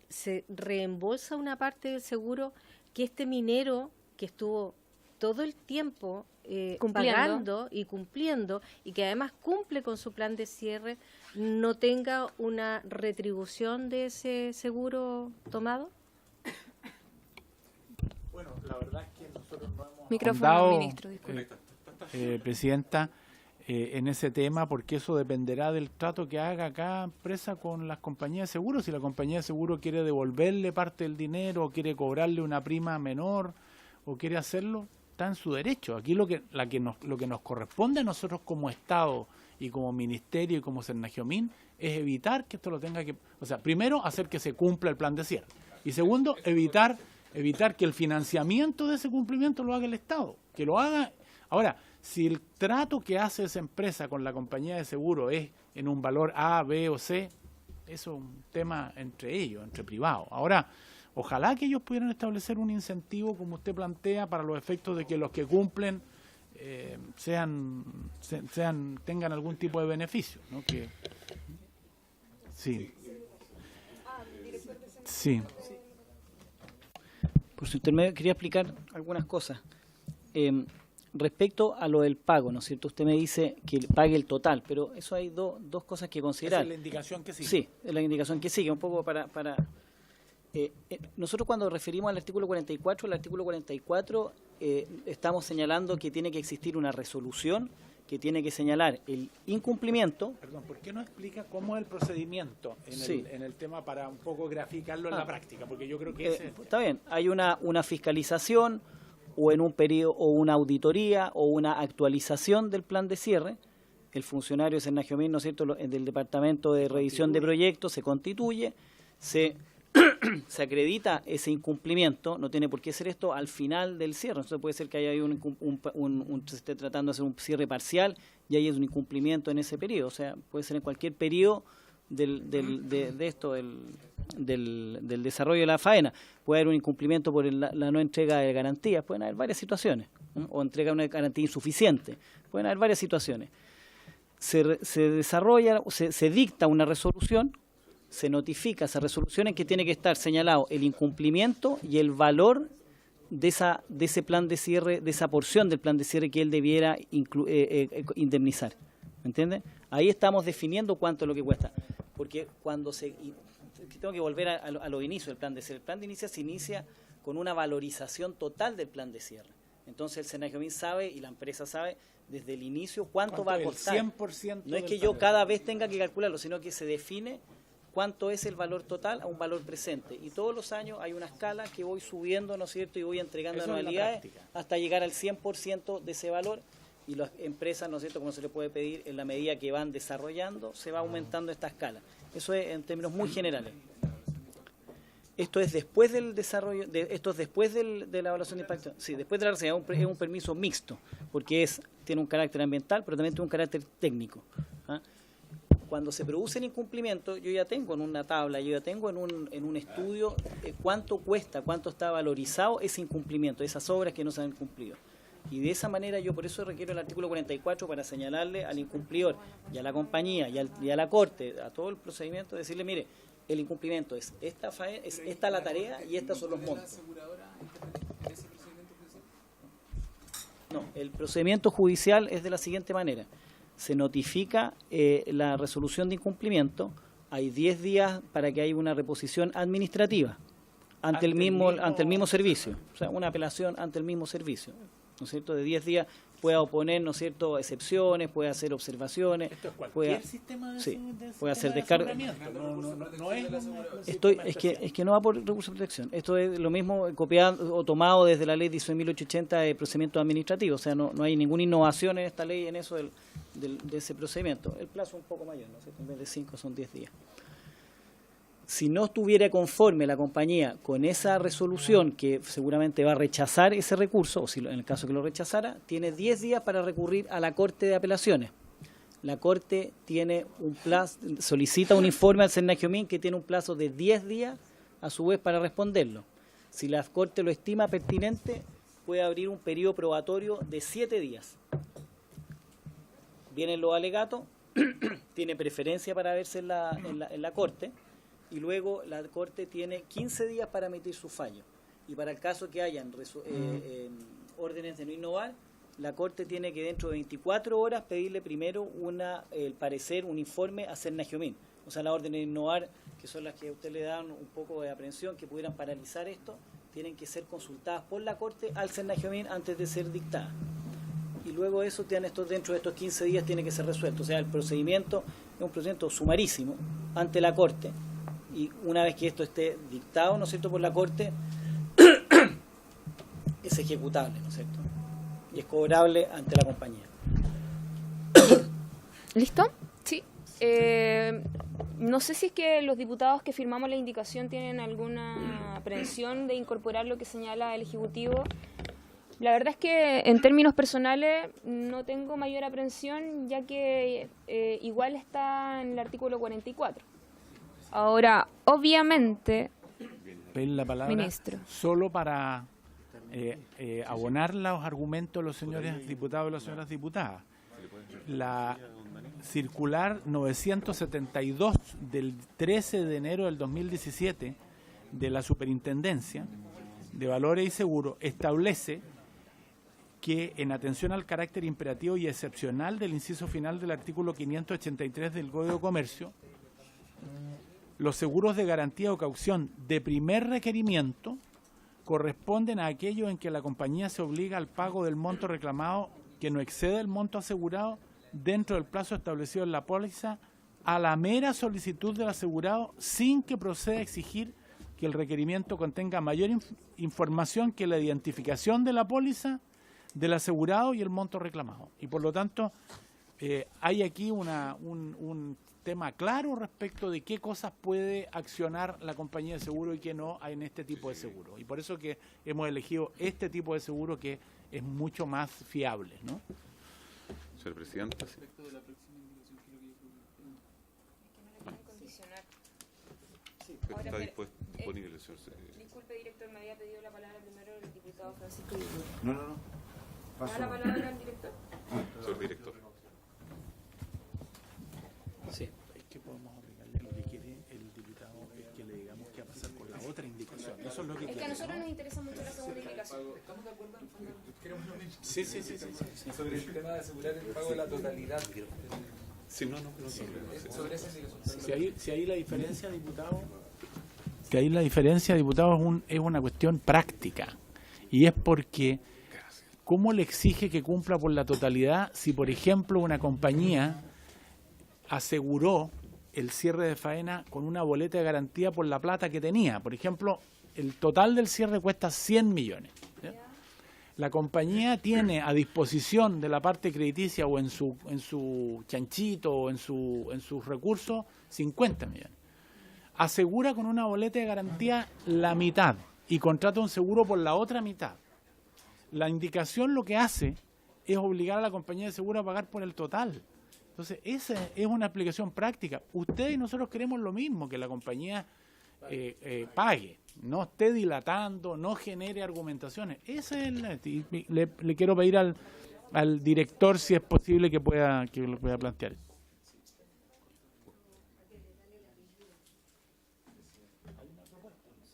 se reembolsa una parte del seguro, que este minero que estuvo todo el tiempo pagando y cumpliendo, y que además cumple con su plan de cierre, no tenga una retribución de ese seguro tomado? Bueno, la verdad es que nosotros no hemos Micrófono, ministro, Presidenta, en ese tema, porque eso dependerá del trato que haga cada empresa con las compañías de seguros. Si la compañía de seguro quiere devolverle parte del dinero, o quiere cobrarle una prima menor, o quiere hacerlo, está en su derecho. Aquí lo que nos corresponde a nosotros como Estado y como Ministerio y como Cernagiomín es evitar que esto lo tenga que... O sea, primero, hacer que se cumpla el plan de cierre. Y segundo, evitar que el financiamiento de ese cumplimiento lo haga el Estado. Que lo haga... Ahora, si el trato que hace esa empresa con la compañía de seguro es en un valor A, B o C, eso es un tema entre ellos, entre privados. Ahora, ojalá que ellos pudieran establecer un incentivo, como usted plantea, para los efectos de que los que cumplen tengan algún tipo de beneficio, ¿no? Sí. Sí. Por su intermedio quería explicar algunas cosas. Respecto a lo del pago, ¿no es cierto? Usted me dice que pague el total, pero eso hay dos cosas que considerar. Esa es la indicación que sigue. Sí, es la indicación que sigue, un poco para nosotros cuando referimos al artículo 44, estamos señalando que tiene que existir una resolución que tiene que señalar el incumplimiento. Perdón, ¿por qué no explica cómo es el procedimiento en el tema para un poco graficarlo en la práctica? Porque yo creo que está bien, hay una fiscalización o en un periodo o una auditoría o una actualización del plan de cierre. El funcionario de Cernagiomín, ¿no es cierto?, del Departamento de Revisión de Proyectos se constituye, se se acredita ese incumplimiento, no tiene por qué ser esto al final del cierre. Entonces puede ser que haya se esté tratando de hacer un cierre parcial y haya un incumplimiento en ese periodo. O sea, puede ser en cualquier periodo del desarrollo de la faena. Puede haber un incumplimiento por la no entrega de garantías. Pueden haber varias situaciones. O entrega una garantía insuficiente. Pueden haber varias situaciones. Se desarrolla, se dicta una resolución, se notifica esa resolución en que tiene que estar señalado el incumplimiento y el valor de ese plan de cierre, de esa porción del plan de cierre que él debiera indemnizar. ¿Me entiende? Ahí estamos definiendo cuánto es lo que cuesta. Porque cuando tengo que volver a los inicios del plan de cierre. El plan de inicio se inicia con una valorización total del plan de cierre. Entonces el Senajomín sabe y la empresa sabe desde el inicio cuánto va a costar. 100% no es que yo cada vez tenga que calcularlo, sino que se define cuánto es el valor total a un valor presente. Y todos los años hay una escala que voy subiendo, ¿no es cierto? Y voy entregando anualidades hasta llegar al 100% de ese valor. Y las empresas, ¿no es cierto?, como se le puede pedir, en la medida que van desarrollando, se va aumentando esta escala. Eso es en términos muy generales. Esto es después del desarrollo, esto es después de la evaluación de impacto. Sí, después de la reseña es un permiso mixto, porque tiene un carácter ambiental, pero también tiene un carácter técnico. ¿Ah? Cuando se produce el incumplimiento, yo ya tengo en una tabla, yo ya tengo en un estudio cuánto cuesta, cuánto está valorizado ese incumplimiento, esas obras que no se han cumplido. Y de esa manera yo por eso requiero el artículo 44 para señalarle al incumplidor y a la compañía y a la Corte, a todo el procedimiento, decirle, mire, el incumplimiento es esta la tarea y estos son los montos. No, el procedimiento judicial es de la siguiente manera. Se notifica la resolución de incumplimiento, hay 10 días para que haya una reposición administrativa ante el mismo servicio, o sea, una apelación ante el mismo servicio, ¿no es cierto? De 10 días puede oponer, ¿no es cierto?, excepciones, puede hacer observaciones. ¿Esto es cualquier sistema de puede hacer descarga. No es que no va por recurso de protección. Esto es lo mismo copiado o tomado desde la ley 18.880 de procedimientos administrativos. O sea, no hay ninguna innovación en esta ley en eso de ese procedimiento. El plazo es un poco mayor, ¿no es cierto? En vez de 5 son 10 días. Si no estuviera conforme la compañía con esa resolución, que seguramente va a rechazar ese recurso, o si en el caso que lo rechazara, tiene 10 días para recurrir a la Corte de Apelaciones. La Corte tiene un plazo, solicita un informe al Senajomín que tiene un plazo de 10 días a su vez para responderlo. Si la Corte lo estima pertinente, puede abrir un periodo probatorio de 7 días. Vienen los alegatos, tiene preferencia para verse en la Corte, y luego la Corte tiene 15 días para emitir su fallo. Y para el caso que hayan órdenes de no innovar, la Corte tiene que dentro de 24 horas pedirle primero el parecer, un informe a Senajomín. O sea, las órdenes de innovar, que son las que a usted le dan un poco de aprehensión, que pudieran paralizar esto, tienen que ser consultadas por la Corte al Senajomín antes de ser dictadas. Y luego eso dentro de estos 15 días tiene que ser resuelto. O sea, el procedimiento es un procedimiento sumarísimo ante la Corte. Y una vez que esto esté dictado, ¿no es cierto?, por la Corte, es ejecutable, ¿no es cierto?, y es cobrable ante la compañía. ¿Listo? Sí. No sé si es que los diputados que firmamos la indicación tienen alguna aprehensión de incorporar lo que señala el Ejecutivo. La verdad es que en términos personales no tengo mayor aprehensión, ya que igual está en el artículo 44. Ahora, obviamente, pedir la palabra, ministro, solo para abonar los argumentos de los señores diputados y las señoras diputadas. La circular 972 del 13 de enero del 2017 de la Superintendencia de Valores y Seguros establece que, en atención al carácter imperativo y excepcional del inciso final del artículo 583 del Código de Comercio, los seguros de garantía o caución de primer requerimiento corresponden a aquellos en que la compañía se obliga al pago del monto reclamado que no excede el monto asegurado dentro del plazo establecido en la póliza a la mera solicitud del asegurado, sin que proceda a exigir que el requerimiento contenga mayor información que la identificación de la póliza, del asegurado y el monto reclamado. Y por lo tanto, hay aquí un tema claro respecto de qué cosas puede accionar la compañía de seguro y qué no en este tipo de seguro. Y por eso que hemos elegido este tipo de seguro que es mucho más fiable, ¿no? Señor Presidente. Respecto de la próxima indicación, ¿qué es lo que Está disponible, señor. Disculpe, director, me había pedido la palabra primero el diputado Francisco. No. ¿Da la palabra al director? Señor director. Sí. Es que podemos obligarle, lo que quiere el diputado es que le digamos qué va a pasar con la otra indicación. Eso es lo que Es que a nosotros nos interesa mucho la segunda indicación. ¿Estamos de acuerdo en el fondo? Queremos lo mismo. Sí. Sobre el tema de asegurar el pago de la totalidad. Sí, no. Sobre esa indicación. Si ahí la diferencia, diputado, es una cuestión práctica. Y es porque, ¿cómo le exige que cumpla por la totalidad si, por ejemplo, una compañía aseguró el cierre de faena con una boleta de garantía por la plata que tenía? Por ejemplo, el total del cierre cuesta 100 millones. ¿Ya? La compañía tiene a disposición de la parte crediticia o en su chanchito o en sus recursos 50 millones. Asegura con una boleta de garantía la mitad y contrata un seguro por la otra mitad. La indicación lo que hace es obligar a la compañía de seguro a pagar por el total. Entonces, esa es una explicación práctica. Ustedes y nosotros queremos lo mismo, que la compañía pague, no esté dilatando, no genere argumentaciones. Ese es le quiero pedir al director si es posible que lo pueda plantear.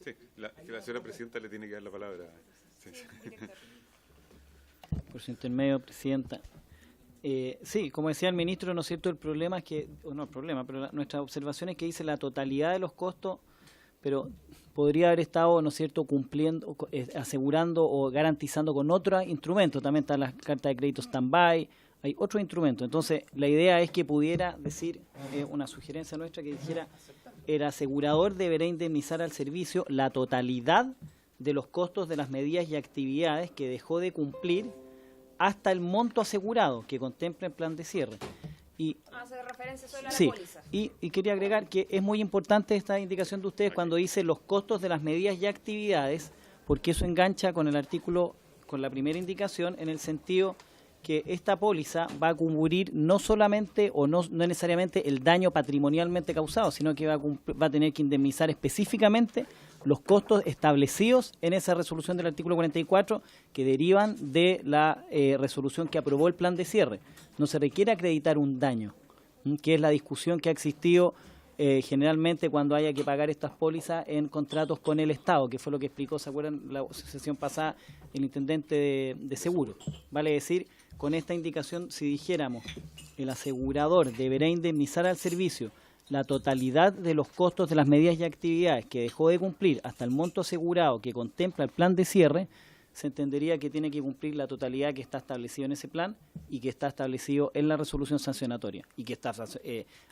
Sí, que la señora presidenta le tiene que dar la palabra. Sí. Por su intermedio, presidenta. Sí, como decía el ministro, ¿no es cierto? El problema es que, pero nuestra observación es que dice la totalidad de los costos, pero podría haber estado, ¿no es cierto?, cumpliendo, asegurando o garantizando con otro instrumento. También están las cartas de crédito stand-by, hay otro instrumento. Entonces, la idea es que pudiera decir, una sugerencia nuestra que dijera, el asegurador deberá indemnizar al servicio la totalidad de los costos de las medidas y actividades que dejó de cumplir hasta el monto asegurado que contempla el plan de cierre. Y hace referencia solo a la sí, póliza. y quería agregar que es muy importante esta indicación de ustedes cuando dice los costos de las medidas y actividades, porque eso engancha con el artículo, con la primera indicación, en el sentido que esta póliza va a cubrir no solamente o no necesariamente el daño patrimonialmente causado, sino que va a tener que indemnizar específicamente los costos establecidos en esa resolución del artículo 44 que derivan de la resolución que aprobó el plan de cierre. No se requiere acreditar un daño, que es la discusión que ha existido generalmente cuando haya que pagar estas pólizas en contratos con el Estado, que fue lo que explicó, ¿se acuerdan?, la sesión pasada el intendente de seguros. Vale decir, con esta indicación, si dijéramos el asegurador deberá indemnizar al servicio la totalidad de los costos de las medidas y actividades que dejó de cumplir hasta el monto asegurado que contempla el plan de cierre, se entendería que tiene que cumplir la totalidad que está establecido en ese plan y que está establecido en la resolución sancionatoria y que está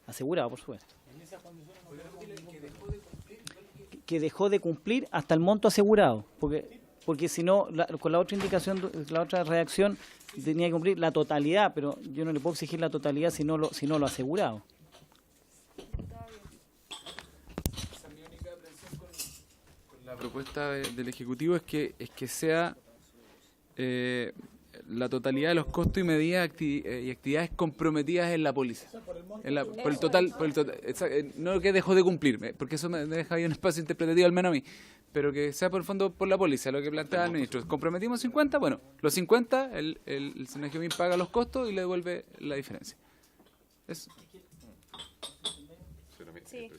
asegurado, por supuesto. Que dejó de cumplir hasta el monto asegurado, porque si no, con la otra indicación, la otra redacción tenía que cumplir la totalidad, pero yo no le puedo exigir la totalidad si no lo asegurado. La propuesta del Ejecutivo es que sea la totalidad de los costos y medidas y actividades comprometidas en la póliza. Por el total, no que dejó de cumplir, porque eso me deja ahí un espacio interpretativo, al menos a mí, pero que sea por el fondo por la póliza, lo que plantea el ministro. Comprometimos 50, bueno, los 50, el Senagiomin paga los costos y le devuelve la diferencia. Eso. Sí.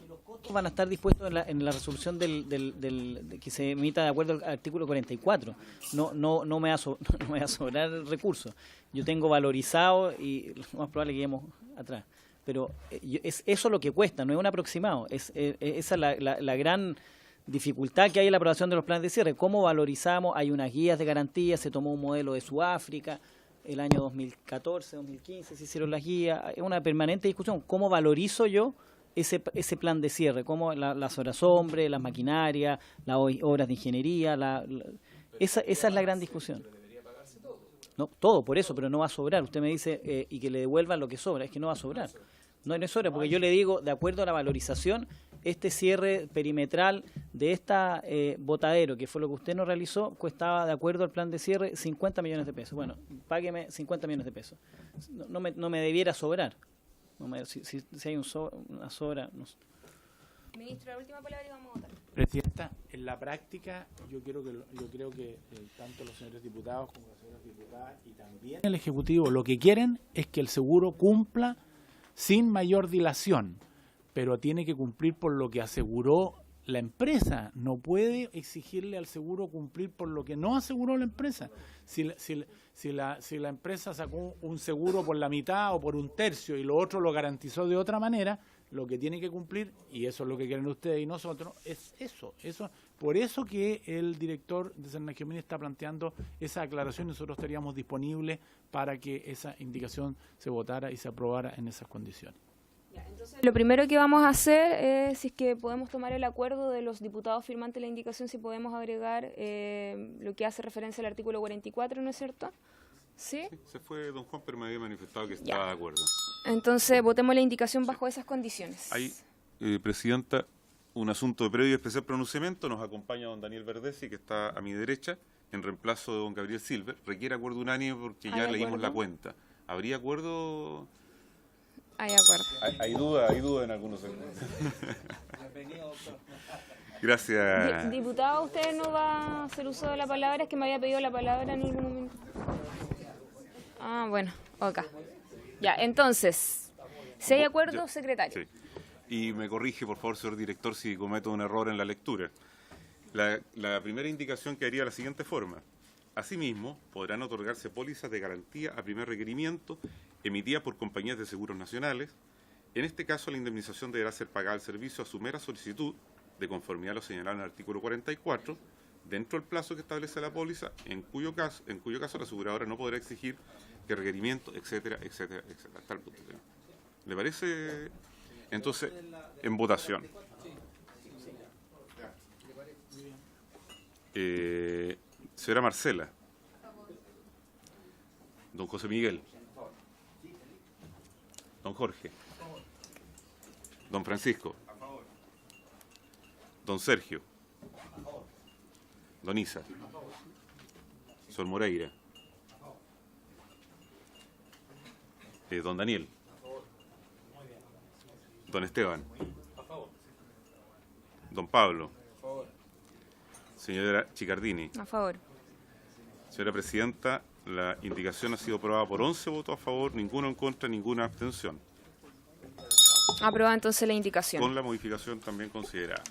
Los costos van a estar dispuestos en la resolución que se emita de acuerdo al artículo 44. No me va a sobrar recursos. Yo tengo valorizado y lo más probable es que lleguemos atrás. Pero es eso lo que cuesta, no es un aproximado. Esa es la gran dificultad que hay en la aprobación de los planes de cierre. ¿Cómo valorizamos? Hay unas guías de garantía, se tomó un modelo de Sudáfrica, el año 2014, 2015 se hicieron las guías. Es una permanente discusión. ¿Cómo valorizo yo ese plan de cierre? ¿Cómo las horas hombre, las maquinarias, las obras de ingeniería? Esa es la gran discusión. No, todo por eso, pero no va a sobrar. Usted me dice y que le devuelvan lo que sobra. Es que no va a sobrar. No es hora, porque yo le digo, de acuerdo a la valorización, este cierre perimetral de esta botadero, que fue lo que usted nos realizó, costaba, de acuerdo al plan de cierre, 50 millones de pesos. Bueno, págueme 50 millones de pesos. No me debiera sobrar. Si hay una sobra... No sé. Ministro, la última palabra y vamos a votar. Presidenta, en la práctica yo creo que tanto los señores diputados como las señoras diputadas y también el Ejecutivo lo que quieren es que el seguro cumpla sin mayor dilación, pero tiene que cumplir por lo que aseguró la empresa. No puede exigirle al seguro cumplir por lo que no aseguró la empresa. Si la empresa sacó un seguro por la mitad o por un tercio y lo otro lo garantizó de otra manera, lo que tiene que cumplir, y eso es lo que quieren ustedes y nosotros, es eso. Por eso que el director de Cernagiomín está planteando esa aclaración, nosotros estaríamos disponibles para que esa indicación se votara y se aprobara en esas condiciones. Entonces, lo primero que vamos a hacer es, si es que podemos tomar el acuerdo de los diputados firmantes de la indicación, si podemos agregar lo que hace referencia al artículo 44, ¿no es cierto? ¿Sí? Sí, se fue don Juan, pero me había manifestado que estaba de acuerdo. Entonces, votemos la indicación bajo esas condiciones. Hay, Presidenta, un asunto de previo y especial pronunciamiento. Nos acompaña don Daniel Verdesi, que está a mi derecha, en reemplazo de don Gabriel Silver. Requiere acuerdo unánime porque ya leímos la cuenta. ¿Habría acuerdo? Hay acuerdo. Hay duda en algunos segmentos. Bienvenido, doctor. Gracias. Diputado, ¿usted no va a hacer uso de la palabra? Es que me había pedido la palabra en algún momento. Ah, bueno, acá. Ya, entonces, si hay acuerdo, secretario. Sí. Y me corrige, por favor, señor director, si cometo un error en la lectura. La primera indicación que haría de la siguiente forma. Asimismo, podrán otorgarse pólizas de garantía a primer requerimiento emitidas por compañías de seguros nacionales. En este caso, la indemnización deberá ser pagada al servicio a su mera solicitud, de conformidad a lo señalado en el artículo 44, dentro del plazo que establece la póliza, en cuyo caso la aseguradora no podrá exigir que requerimiento, etcétera, etcétera, etcétera, hasta el punto. ¿Le parece? Entonces, en votación. Señora Marcela. Don José Miguel. Don Jorge. Don Francisco. Don Sergio. Don Isa. Sol Moreira. Don Daniel. Don Esteban. Don Pablo. Señora Chicardini. A favor. Señora Presidenta, la indicación ha sido aprobada por 11 votos a favor, ninguno en contra, ninguna abstención. Aprobada entonces la indicación. Con la modificación también considerada.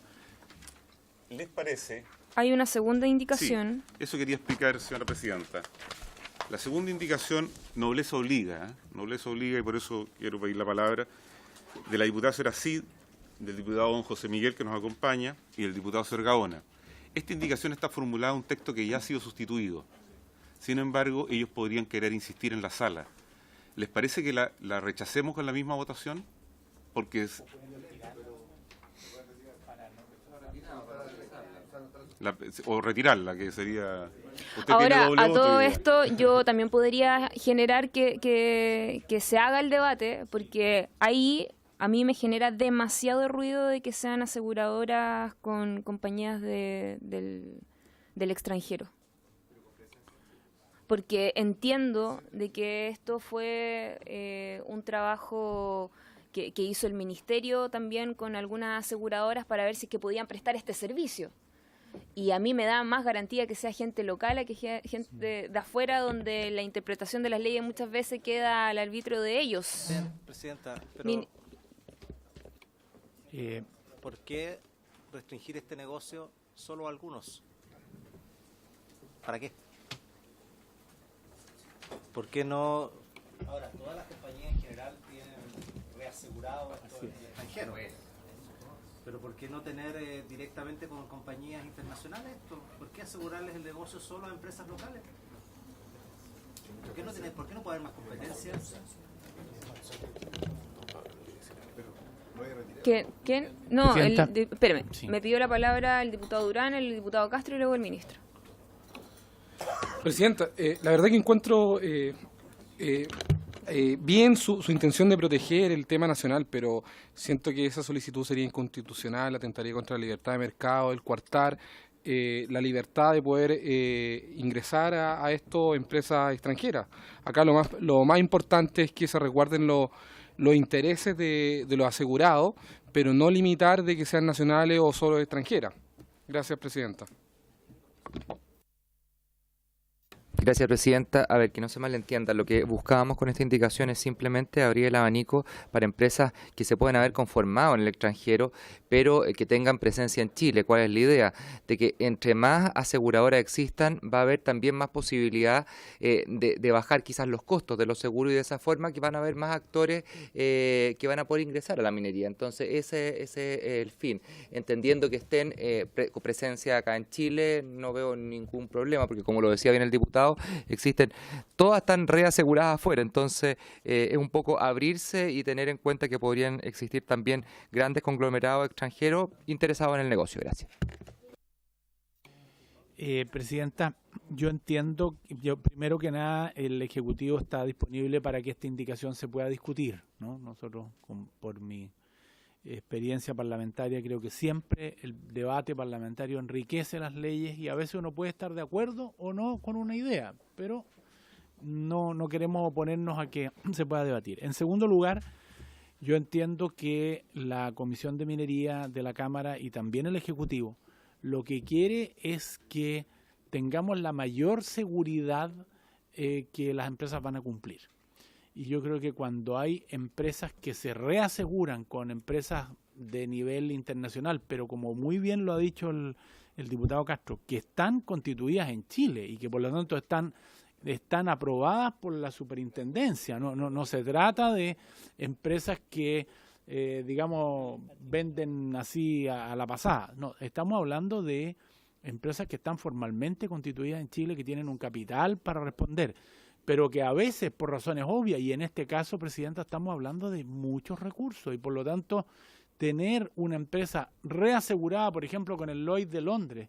¿Les parece? Hay una segunda indicación. Sí, eso quería explicar, señora Presidenta. La segunda indicación, nobleza obliga, nobleza obliga, y por eso quiero pedir la palabra, de la diputada señora Cid, del diputado don José Miguel, que nos acompaña, y del diputado señor Gaona. Esta indicación está formulada en un texto que ya ha sido sustituido. Sin embargo, ellos podrían querer insistir en la sala. ¿Les parece que la rechacemos con la misma votación? Porque es... o retirarla, que sería... Ahora, a todo esto, yo también podría generar que se haga el debate, porque ahí a mí me genera demasiado ruido de que sean aseguradoras con compañías del extranjero. Porque entiendo de que esto fue un trabajo que hizo el Ministerio también con algunas aseguradoras para ver si es que podían prestar este servicio. Y a mí me da más garantía que sea gente local a que gente de afuera, donde la interpretación de las leyes muchas veces queda al arbitrio de ellos. Presidenta, pero ¿por qué restringir este negocio solo a algunos? ¿Para qué? ¿Por qué no? Ahora, todas las compañías en general tienen reasegurado esto en el extranjero. Pero ¿por qué no tener directamente con compañías internacionales esto? ¿Por qué asegurarles el negocio solo a empresas locales? ¿Por qué no puede haber más competencia? ¿Quién? No, espérame. Sí. Me pidió la palabra el diputado Durán, el diputado Castro y luego el ministro. Presidenta, la verdad que encuentro bien su intención de proteger el tema nacional, pero siento que esa solicitud sería inconstitucional, atentaría contra la libertad de mercado, el coartar la libertad de poder ingresar a esto empresas extranjeras. Acá lo más importante es que se resguarden los intereses de los asegurados, pero no limitar de que sean nacionales o solo extranjeras. Gracias, Presidenta. Gracias, Presidenta. A ver, que no se malentienda, lo que buscábamos con esta indicación es simplemente abrir el abanico para empresas que se pueden haber conformado en el extranjero, pero que tengan presencia en Chile. ¿Cuál es la idea? De que entre más aseguradoras existan, va a haber también más posibilidad de bajar quizás los costos de los seguros, y de esa forma que van a haber más actores que van a poder ingresar a la minería. Entonces, ese es el fin. Entendiendo que estén con presencia acá en Chile, no veo ningún problema, porque como lo decía bien el diputado, existen, todas están reaseguradas afuera, entonces es un poco abrirse y tener en cuenta que podrían existir también grandes conglomerados extranjeros interesados en el negocio. Gracias. Presidenta, yo entiendo, primero que nada, el Ejecutivo está disponible para que esta indicación se pueda discutir, ¿no? Nosotros, por mi experiencia parlamentaria, creo que siempre el debate parlamentario enriquece las leyes, y a veces uno puede estar de acuerdo o no con una idea, pero no queremos oponernos a que se pueda debatir. En segundo lugar, yo entiendo que la Comisión de Minería de la Cámara y también el Ejecutivo lo que quiere es que tengamos la mayor seguridad que las empresas van a cumplir. Y yo creo que cuando hay empresas que se reaseguran con empresas de nivel internacional, pero como muy bien lo ha dicho el diputado Castro, que están constituidas en Chile y que por lo tanto están aprobadas por la superintendencia, no se trata de empresas que digamos venden así a la pasada, no, estamos hablando de empresas que están formalmente constituidas en Chile, que tienen un capital para responder, pero que a veces, por razones obvias, y en este caso, Presidenta, estamos hablando de muchos recursos, y por lo tanto, tener una empresa reasegurada, por ejemplo, con el Lloyd's de Londres,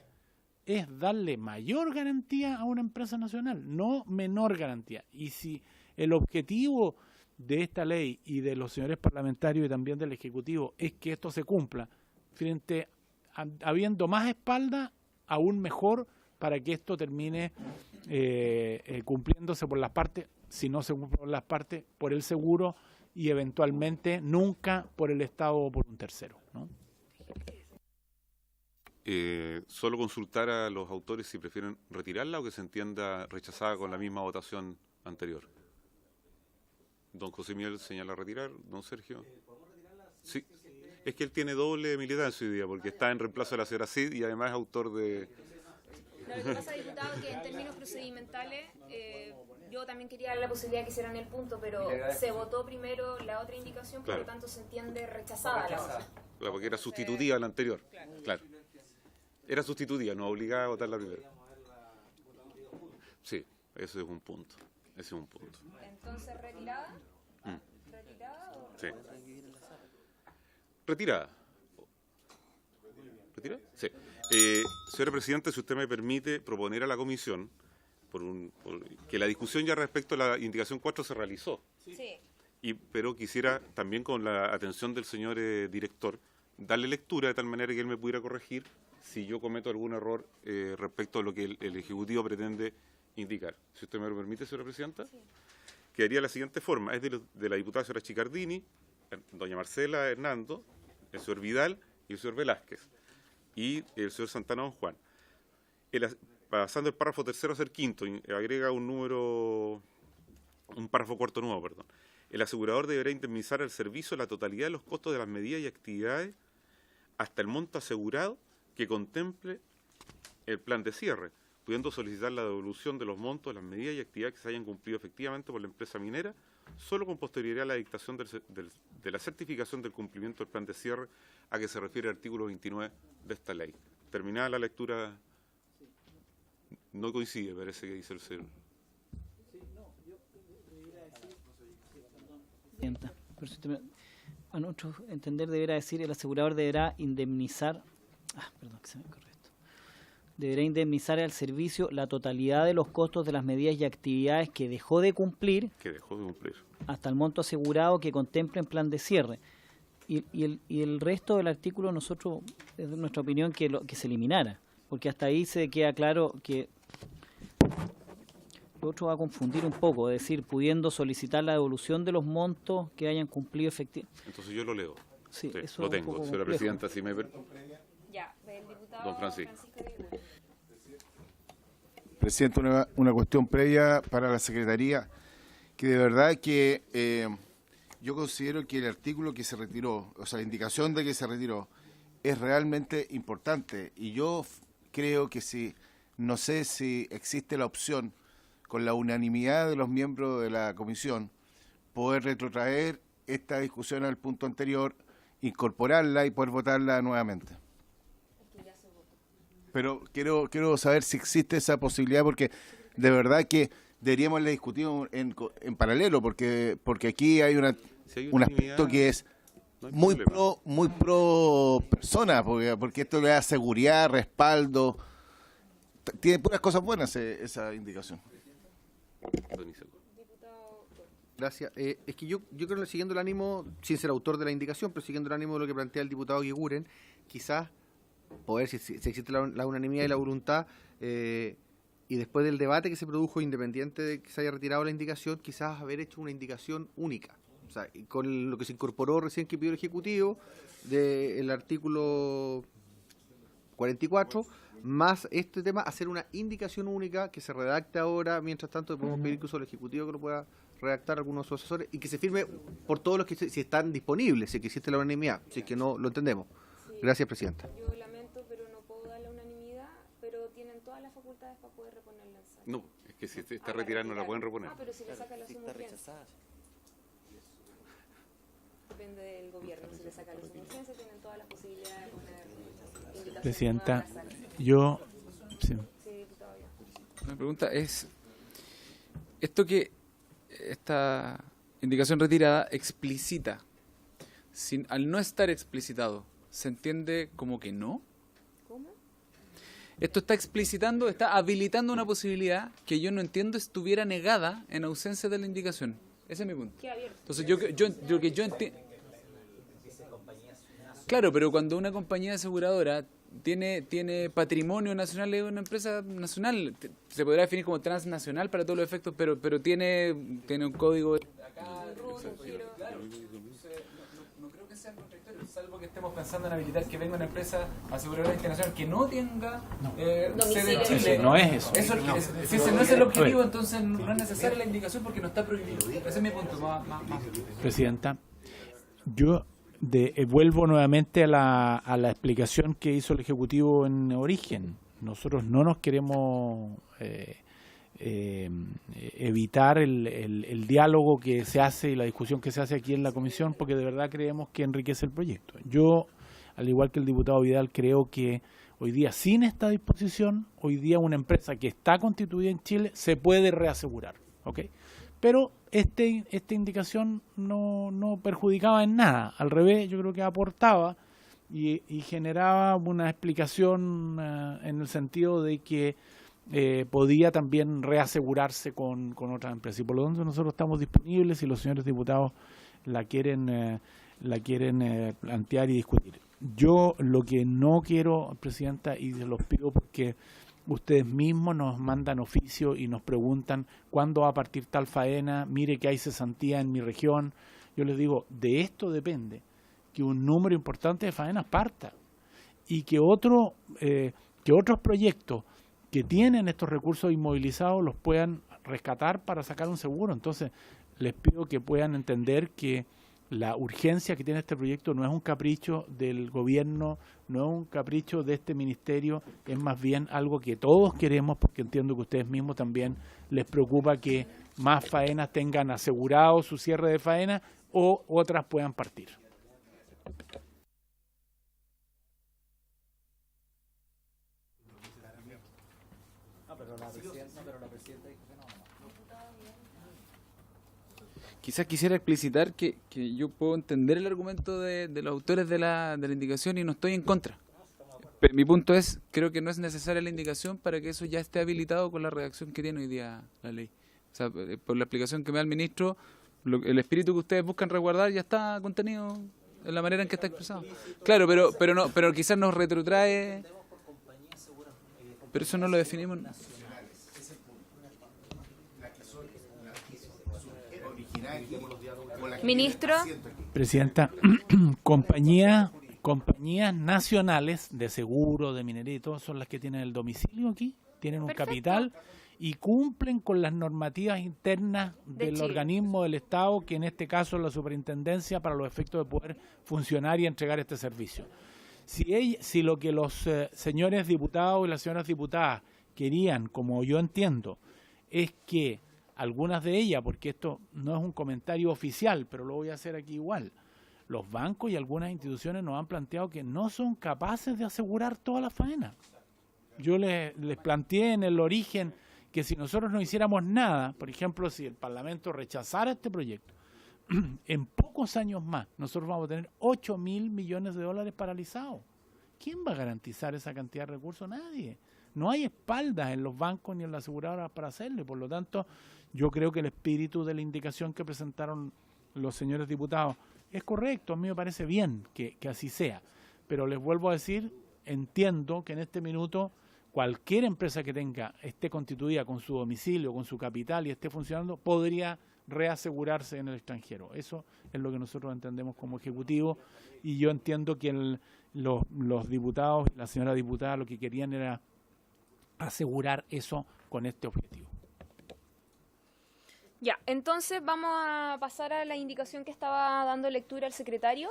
es darle mayor garantía a una empresa nacional, no menor garantía. Y si el objetivo de esta ley y de los señores parlamentarios y también del Ejecutivo es que esto se cumpla, habiendo más espalda, aún mejor, para que esto termine cumpliéndose por las partes, si no se cumple por las partes, por el seguro, y eventualmente nunca por el Estado o por un tercero, ¿no? Solo consultar a los autores si prefieren retirarla o que se entienda rechazada con la misma votación anterior. Don José Miguel señala retirar. Don Sergio. Sí, es que él tiene doble militancia hoy día, porque está en reemplazo de la señora Cid y además es autor de... Lo que pasa, diputado, que en términos procedimentales, yo también quería dar la posibilidad de que hicieran el punto, pero se votó primero la otra indicación, por lo tanto se entiende rechazada la otra. Claro, porque era sustitutiva a la anterior. Claro. Era sustitutiva, no obligaba a votar la primera. Sí, eso es un punto. Ese es un punto. Entonces, ¿retirada? ¿Retirada o...? Sí. ¿Retirada? ¿Retira? Sí. Señora Presidenta, si usted me permite proponer a la comisión que la discusión ya respecto a la indicación 4 se realizó. Sí. Pero quisiera también, con la atención del señor director, darle lectura de tal manera que él me pudiera corregir si yo cometo algún error respecto a lo que el Ejecutivo pretende indicar. Si usted me lo permite, señora Presidenta. Sí. Quedaría de la siguiente forma. Es de la diputada señora Chicardini, doña Marcela Hernando, el señor Vidal y el señor Velázquez, y el señor Santana Don Juan. Pasando el párrafo tercero a ser quinto, agrega un párrafo cuarto nuevo, perdón. El asegurador deberá indemnizar al servicio la totalidad de los costos de las medidas y actividades hasta el monto asegurado que contemple el plan de cierre, pudiendo solicitar la devolución de los montos de las medidas y actividades que se hayan cumplido efectivamente por la empresa minera, solo con posterioridad a la dictación de la certificación del cumplimiento del plan de cierre a que se refiere el artículo 29 de esta ley. Terminada la lectura, no coincide, parece que dice el señor. A nuestro entender deberá decir el asegurador deberá indemnizar, perdón, que se me corre esto, deberá indemnizar al servicio la totalidad de los costos de las medidas y actividades que dejó de cumplir hasta el monto asegurado que contemple en plan de cierre. Y el resto del artículo nosotros, es de nuestra opinión, que se eliminara, porque hasta ahí se queda claro que lo otro va a confundir un poco, es decir, pudiendo solicitar la devolución de los montos que hayan cumplido efectivamente. Entonces yo lo leo. Sí, eso lo es un tengo, poco señora complejo. presidenta, si me Ya, el diputado Don Francisco. Presidente, una cuestión previa para la Secretaría, que de verdad que yo considero que el artículo que se retiró, o sea, la indicación de que se retiró, es realmente importante. Y yo creo que no sé si existe la opción, con la unanimidad de los miembros de la comisión, poder retrotraer esta discusión al punto anterior, incorporarla y poder votarla nuevamente. Pero quiero saber si existe esa posibilidad, porque de verdad que deberíamos haberla discutido en paralelo, porque aquí hay un aspecto que es muy pro persona, porque esto le da seguridad, respaldo, tiene puras cosas buenas esa indicación. Gracias. Es que yo creo que siguiendo el ánimo, sin ser autor de la indicación, pero siguiendo el ánimo de lo que plantea el diputado Guiguren, quizás poder, si existe la unanimidad y la voluntad, y después del debate que se produjo, independiente de que se haya retirado la indicación, quizás haber hecho una indicación única. O sea, con lo que se incorporó recién que pidió el Ejecutivo del artículo 44, más este tema, hacer una indicación única que se redacte ahora. Mientras tanto, podemos pedir incluso al Ejecutivo que lo pueda redactar algunos de sus asesores y que se firme por todos los que si están disponibles, si existe la unanimidad, si es que no lo entendemos. Gracias, Presidenta. Yo lamento, pero no puedo dar la unanimidad, pero tienen todas las facultades para poder reponerla en sala. No, es que si está retirada no la pueden reponer. Pero si le sacan la suma urgencia. Depende del gobierno, si le sacan la suma urgencia, tienen todas las posibilidades de poner indicaciones. Presidenta, yo... Sí. Mi pregunta es, esto que esta indicación retirada explicita, al no estar explicitado, ¿se entiende como que no? ¿Cómo? Esto está explicitando, está habilitando una posibilidad que yo no entiendo estuviera negada en ausencia de la indicación. Ese es mi punto. Entonces yo entiendo... Claro, pero cuando una compañía aseguradora tiene patrimonio nacional, es una empresa nacional, se podrá definir como transnacional para todos los efectos, pero tiene un código acá, no creo que sea contradictorio, salvo que estemos pensando en habilitar que venga una empresa aseguradora internacional que no tenga sede en Chile. No es eso. Si ese no es el objetivo, entonces no es necesaria la indicación porque no está prohibido. Ese es mi punto. Presidenta, yo vuelvo nuevamente a la explicación que hizo el Ejecutivo en origen. Nosotros no nos queremos evitar el diálogo que se hace y la discusión que se hace aquí en la comisión, porque de verdad creemos que enriquece el proyecto. Yo, al igual que el diputado Vidal, creo que hoy día, sin esta disposición, hoy día una empresa que está constituida en Chile se puede reasegurar, ¿ok? Pero esta indicación no perjudicaba en nada, al revés, yo creo que aportaba y generaba una explicación en el sentido de que podía también reasegurarse con otras empresas. Y por lo tanto nosotros estamos disponibles si los señores diputados la quieren plantear y discutir. Yo lo que no quiero, Presidenta, y se los pido porque ustedes mismos nos mandan oficio y nos preguntan cuándo va a partir tal faena, mire que hay cesantía en mi región. Yo les digo, de esto depende que un número importante de faenas parta y que otros proyectos que tienen estos recursos inmovilizados los puedan rescatar para sacar un seguro. Entonces, les pido que puedan entender que la urgencia que tiene este proyecto no es un capricho del gobierno, no es un capricho de este ministerio, es más bien algo que todos queremos, porque entiendo que a ustedes mismos también les preocupa que más faenas tengan asegurado su cierre de faena o otras puedan partir. Quizás quisiera explicitar que yo puedo entender el argumento de los autores de la indicación y no estoy en contra. Mi punto es, creo que no es necesaria la indicación para que eso ya esté habilitado con la redacción que tiene hoy día la ley. O sea, por la explicación que me da el ministro, el espíritu que ustedes buscan resguardar ya está contenido en la manera en que está expresado. Claro, pero quizás nos retrotrae. Pero eso no lo definimos. Ministro. Presidenta, compañías nacionales de seguro, de minería y todo, son las que tienen el domicilio aquí, tienen un capital y cumplen con las normativas internas del organismo del Estado, que en este caso es la superintendencia, para los efectos de poder funcionar y entregar este servicio. Si lo que los señores diputados y las señoras diputadas querían, como yo entiendo, es que algunas de ellas, porque esto no es un comentario oficial, pero lo voy a hacer aquí igual, los bancos y algunas instituciones nos han planteado que no son capaces de asegurar toda la faena. Yo les planteé en el origen que si nosotros no hiciéramos nada, por ejemplo, si el Parlamento rechazara este proyecto, en pocos años más nosotros vamos a tener 8.000 millones de dólares paralizados. ¿Quién va a garantizar esa cantidad de recursos? Nadie. No hay espaldas en los bancos ni en las aseguradoras para hacerlo, y por lo tanto yo creo que el espíritu de la indicación que presentaron los señores diputados es correcto. A mí me parece bien que así sea, pero les vuelvo a decir, entiendo que en este minuto cualquier empresa que esté constituida con su domicilio, con su capital y esté funcionando, podría reasegurarse en el extranjero. Eso es lo que nosotros entendemos como ejecutivo, y yo entiendo que los diputados, la señora diputada, lo que querían era asegurar eso con este objetivo. Ya, entonces vamos a pasar a la indicación que estaba dando lectura el secretario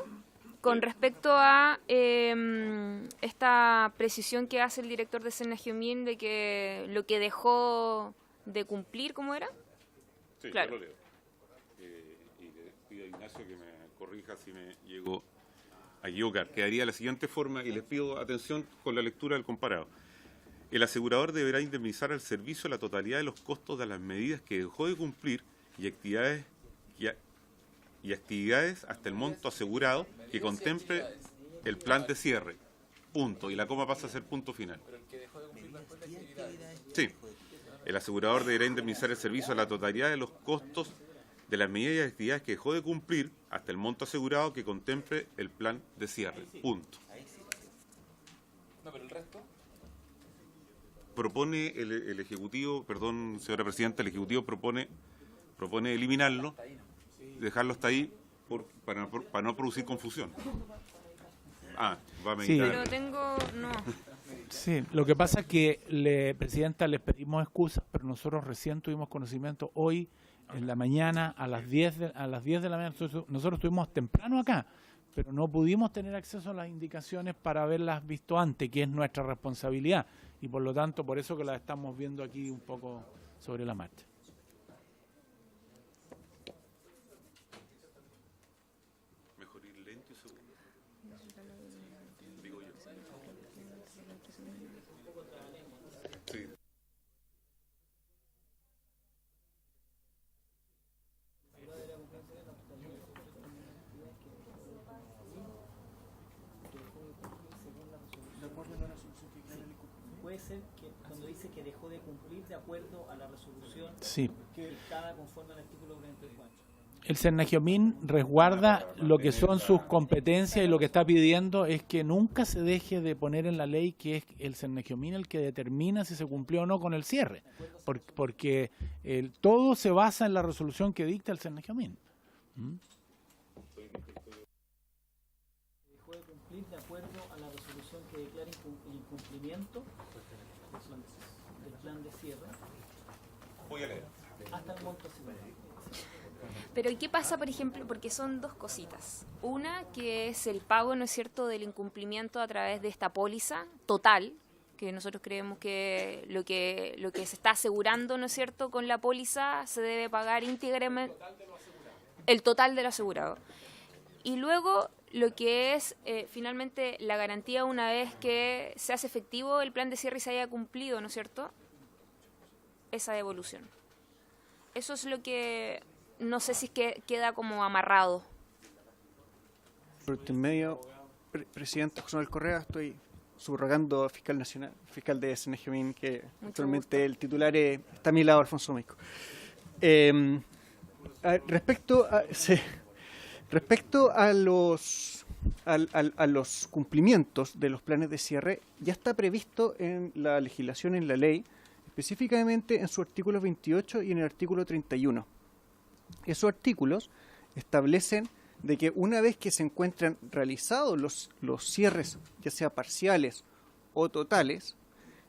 con respecto a esta precisión que hace el director de Senagiomin de que lo que dejó de cumplir, ¿cómo era? Sí, claro. Yo lo leo. Y le pido a Ignacio que me corrija si me llego a equivocar. Quedaría de la siguiente forma, y les pido atención con la lectura del comparado. El asegurador deberá indemnizar al servicio la totalidad de los costos de las medidas que dejó de cumplir y actividades hasta el monto asegurado que contemple el plan de cierre. Punto. Y la coma pasa a ser punto final. Sí. El asegurador deberá indemnizar el servicio a la totalidad de los costos de las medidas y actividades que dejó de cumplir hasta el monto asegurado que contemple el plan de cierre. Punto. No, pero el resto. Propone el Ejecutivo, perdón, señora Presidenta, el Ejecutivo propone eliminarlo, dejarlo hasta ahí para no producir confusión. Va a meditar. Pero tengo... no. Sí, lo que pasa es que, Presidenta, les pedimos excusas, pero nosotros recién tuvimos conocimiento hoy, en la mañana, a las 10 de la mañana, nosotros estuvimos temprano acá, pero no pudimos tener acceso a las indicaciones para haberlas visto antes, que es nuestra responsabilidad, y por lo tanto, por eso que las estamos viendo aquí un poco sobre la marcha. Mejor ir lento y seguro. Digo yo. Sí. Puede ser que cuando dice que dejó de cumplir de acuerdo a la resolución que cada conforme al artículo 44. El Senagiomin resguarda lo que son sus competencias, y lo que está pidiendo es que nunca se deje de poner en la ley que es el Senagiomin el que determina si se cumplió o no con el cierre, porque todo se basa en la resolución que dicta el Senagiomin. Dejó de cumplir de acuerdo a la resolución que declara el incumplimiento del plan de cierre. Voy a leer. Hasta el monto asegurado. Pero ¿y qué pasa, por ejemplo? Porque son dos cositas. Una, que es el pago, ¿no es cierto?, del incumplimiento a través de esta póliza total, que nosotros creemos que lo que se está asegurando, ¿no es cierto?, con la póliza se debe pagar íntegramente el total de lo asegurado. Y luego lo que es finalmente la garantía una vez que se hace efectivo el plan de cierre y se haya cumplido, ¿no es cierto?, esa devolución. Eso es lo que no sé si es que queda como amarrado. Por intermedio, Presidente José Manuel Correa, estoy subrogando fiscal nacional, fiscal de Senejomín, que actualmente el titular está a mi lado, Alfonso Maico. Respecto a los cumplimientos de los planes de cierre, ya está previsto en la legislación, en la ley, específicamente en su artículo 28 y en el artículo 31. Esos artículos establecen de que una vez que se encuentran realizados los cierres, ya sea parciales o totales,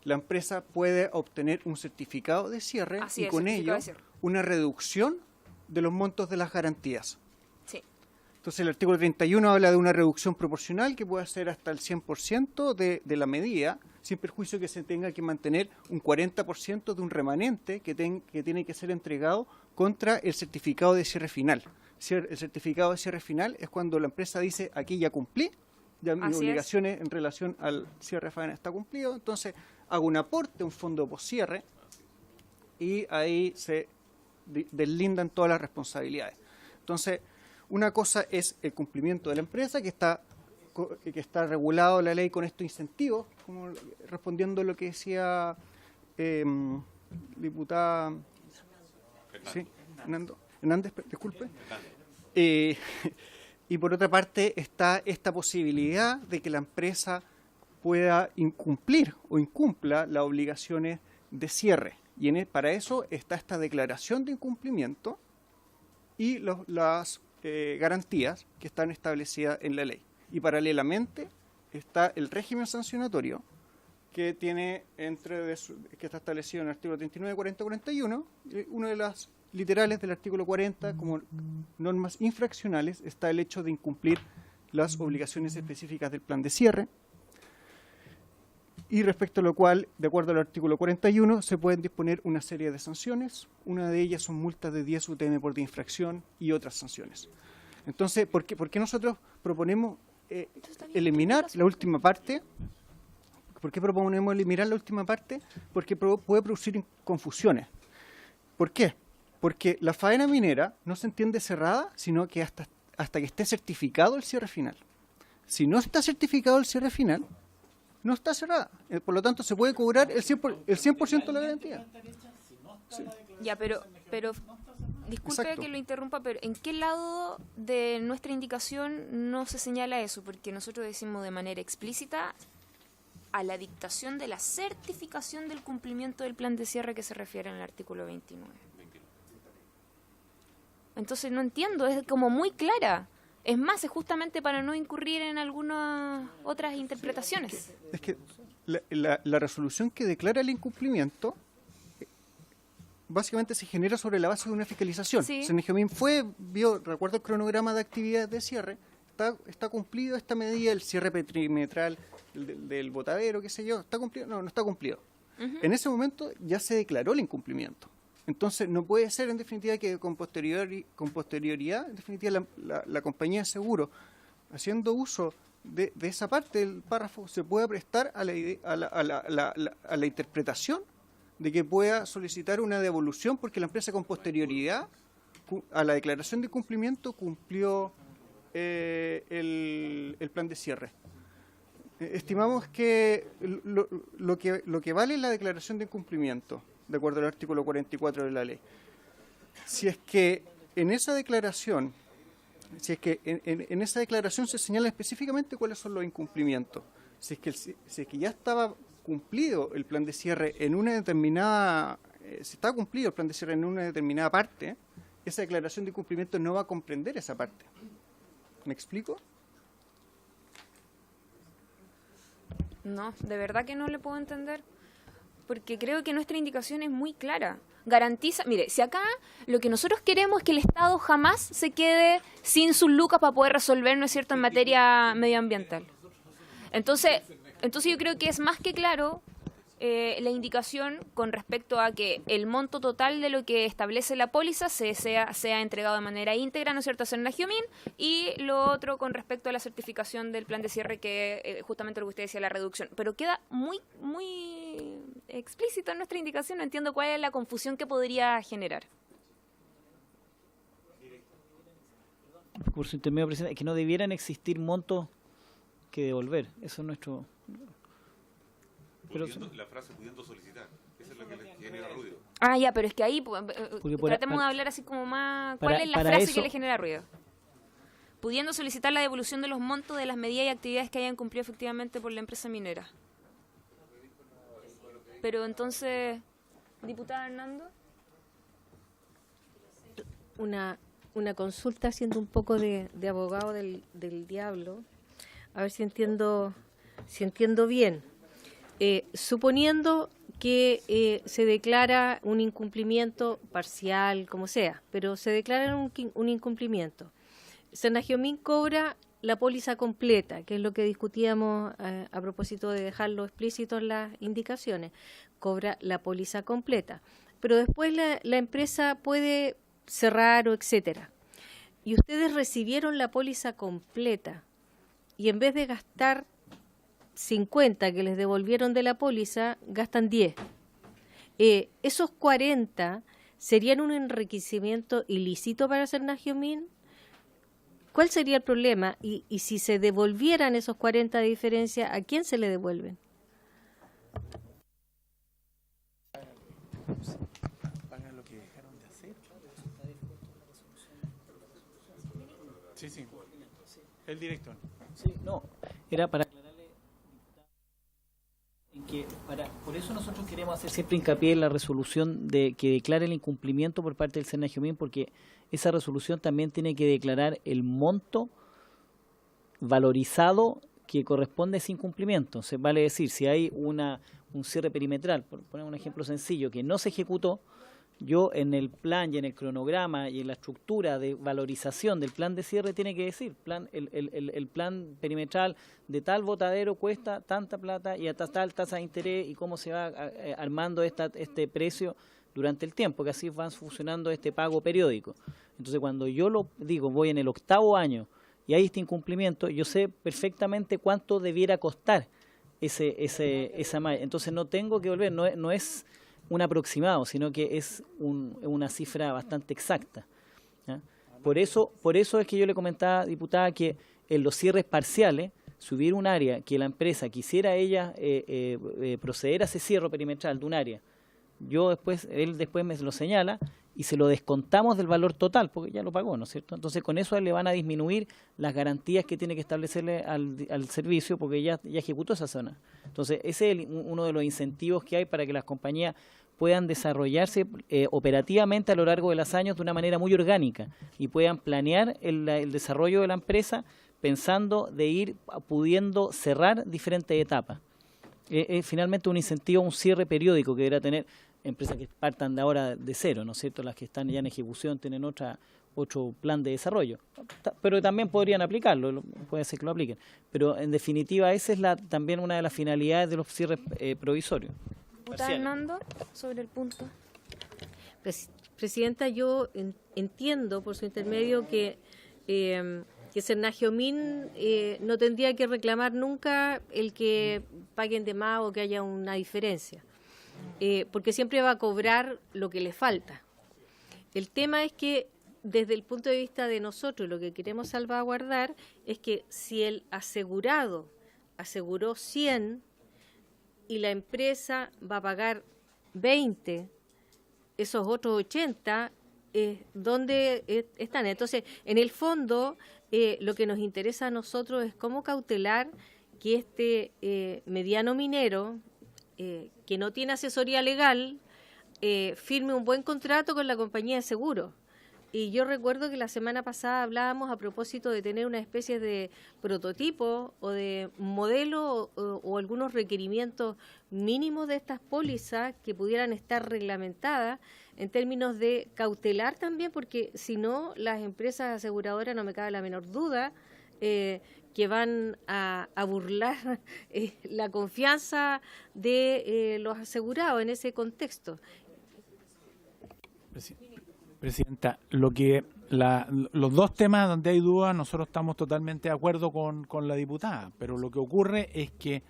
la empresa puede obtener un certificado de cierre y con ello una reducción de los montos de las garantías. Sí. Entonces el artículo 31 habla de una reducción proporcional que puede ser hasta el 100% de la medida, sin perjuicio que se tenga que mantener un 40% de un remanente que tiene que ser entregado contra el certificado de cierre final. El certificado de cierre final es cuando la empresa dice, aquí ya cumplí, ya mis obligaciones en relación al cierre de faena está cumplido, entonces hago un aporte a un fondo postcierre y ahí se deslindan todas las responsabilidades. Entonces, una cosa es el cumplimiento de la empresa, que está regulado en la ley con estos incentivos, como respondiendo a lo que decía diputada Hernández, disculpe. Y por otra parte está esta posibilidad de que la empresa pueda incumplir o incumpla las obligaciones de cierre. Y para eso está esta declaración de incumplimiento y las garantías que están establecidas en la ley. Y paralelamente está el régimen sancionatorio que tiene que está establecido en el artículo 39, 40, 41. Una de las literales del artículo 40 como normas infraccionales está el hecho de incumplir las obligaciones específicas del plan de cierre. Y respecto a lo cual, de acuerdo al artículo 41, se pueden disponer una serie de sanciones. Una de ellas son multas de 10 UTM por de infracción y otras sanciones. Entonces, ¿por qué nosotros proponemos eliminar la última parte? ¿Por qué proponemos eliminar la última parte? Porque puede producir confusiones. ¿Por qué? Porque la faena minera no se entiende cerrada, sino que hasta que esté certificado el cierre final. Si no está certificado el cierre final, no está cerrada. Por lo tanto, se puede cobrar el 100% de la garantía. Sí. Ya, pero disculpe que lo interrumpa, pero ¿en qué lado de nuestra indicación no se señala eso? Porque nosotros decimos de manera explícita a la dictación de la certificación del cumplimiento del plan de cierre que se refiere en el artículo 29. Entonces no entiendo, es como muy clara. Es más, es justamente para no incurrir en algunas otras interpretaciones. Es que la resolución que declara el incumplimiento básicamente se genera sobre la base de una fiscalización. Sí. Senejomín recuerdo el cronograma de actividades de cierre, está cumplido esta medida, el cierre perimetral del botadero, qué sé yo, ¿está cumplido? No está cumplido. En ese momento ya se declaró el incumplimiento. Entonces no puede ser en definitiva que con posterioridad, en definitiva la compañía de seguro, haciendo uso de esa parte del párrafo, se pueda prestar a la interpretación de que pueda solicitar una devolución porque la empresa con posterioridad a la declaración de cumplimiento cumplió el plan de cierre. Estimamos que lo que vale la declaración de incumplimiento, de acuerdo al artículo 44 de la ley, si es que en esa declaración se señala específicamente cuáles son los incumplimientos, si es que ya estaba cumplido el plan de cierre en una determinada, si está cumplido el plan de cierre en una determinada parte, esa declaración de incumplimiento no va a comprender esa parte. ¿Me explico? No, de verdad que no le puedo entender, porque creo que nuestra indicación es muy clara. Garantiza, mire, si acá lo que nosotros queremos es que el Estado jamás se quede sin sus lucas para poder resolver, ¿no es cierto?, en materia medioambiental. Entonces yo creo que es más que claro la indicación con respecto a que el monto total de lo que establece la póliza sea entregado de manera íntegra, ¿no es cierto?, a Senejomín, y lo otro con respecto a la certificación del plan de cierre, que justamente lo que usted decía, la reducción. Pero queda muy explícito en nuestra indicación, no entiendo cuál es la confusión que podría generar. Por su intermedio, presidente, que no debieran existir montos que devolver. Eso es nuestro... La frase pudiendo solicitar, esa es la que le genera ruido. Ah, ya, pero es que ahí tratemos de hablar así como más... ¿Cuál es la frase que le genera ruido? Pudiendo solicitar la devolución de los montos de las medidas y actividades que hayan cumplido efectivamente por la empresa minera. Pero entonces, diputada Hernando. Una consulta haciendo un poco de abogado del diablo, a ver si entiendo bien. Suponiendo que se declara un incumplimiento parcial, como sea, pero se declara un incumplimiento. Senagiomin cobra la póliza completa, que es lo que discutíamos a propósito de dejarlo explícito en las indicaciones. Cobra la póliza completa, pero después la empresa puede cerrar o etcétera. Y ustedes recibieron la póliza completa y en vez de gastar 50 que les devolvieron de la póliza, gastan 10. Esos 40 serían un enriquecimiento ilícito para Senagiomin. ¿Cuál sería el problema? Y si se devolvieran esos 40 de diferencia, ¿a quién se le devuelven? Pagan lo que dejaron de hacer. Sí. El director. Sí, no. Era para aclararle en que por eso nosotros queremos hacer siempre hincapié en la resolución de que declare el incumplimiento por parte del Senagiomin, porque esa resolución también tiene que declarar el monto valorizado que corresponde a ese incumplimiento. Se vale decir, si hay un cierre perimetral, por poner un ejemplo sencillo, que no se ejecutó, yo en el plan y en el cronograma y en la estructura de valorización del plan de cierre tiene que decir, el plan perimetral de tal botadero cuesta tanta plata y hasta tal tasa de interés y cómo se va armando este precio durante el tiempo, que así van funcionando este pago periódico. Entonces cuando yo lo digo, voy en el 8º año y hay este incumplimiento, yo sé perfectamente cuánto debiera costar esa malla. Entonces no tengo que volver, no es un aproximado, sino que es una cifra bastante exacta, ¿ya? Por eso es que yo le comentaba, diputada, que en los cierres parciales, si hubiera un área que la empresa quisiera ella proceder a ese cierre perimetral de un área, él después me lo señala y se lo descontamos del valor total, porque ya lo pagó, ¿no es cierto? Entonces con eso a él le van a disminuir las garantías que tiene que establecerle al servicio, porque ya ejecutó esa zona. Entonces ese es uno de los incentivos que hay para que las compañías puedan desarrollarse operativamente a lo largo de los años de una manera muy orgánica y puedan planear el desarrollo de la empresa pensando de ir pudiendo cerrar diferentes etapas. Finalmente un incentivo, un cierre periódico que deberá tener empresas que partan de ahora de cero, ¿no es cierto? Las que están ya en ejecución tienen otro plan de desarrollo, pero también podrían aplicarlo, puede ser que lo apliquen. Pero en definitiva esa es también una de las finalidades de los cierres provisorios. ¿Está Hernando sobre el punto? Presidenta, yo entiendo por su intermedio que Senagiomin no tendría que reclamar nunca el que paguen de más o que haya una diferencia, porque siempre va a cobrar lo que le falta. El tema es que desde el punto de vista de nosotros lo que queremos salvaguardar es que si el asegurado aseguró 100 y la empresa va a pagar 20, esos otros 80, ¿dónde están? Entonces, en el fondo, lo que nos interesa a nosotros es cómo cautelar que este mediano minero, que no tiene asesoría legal, firme un buen contrato con la compañía de seguros. Y yo recuerdo que la semana pasada hablábamos a propósito de tener una especie de prototipo o de modelo o algunos requerimientos mínimos de estas pólizas que pudieran estar reglamentadas en términos de cautelar también, porque si no, las empresas aseguradoras, no me cabe la menor duda, que van a burlar la confianza de los asegurados en ese contexto. Presidenta, los dos temas donde hay dudas, nosotros estamos totalmente de acuerdo con la diputada, pero lo que ocurre es que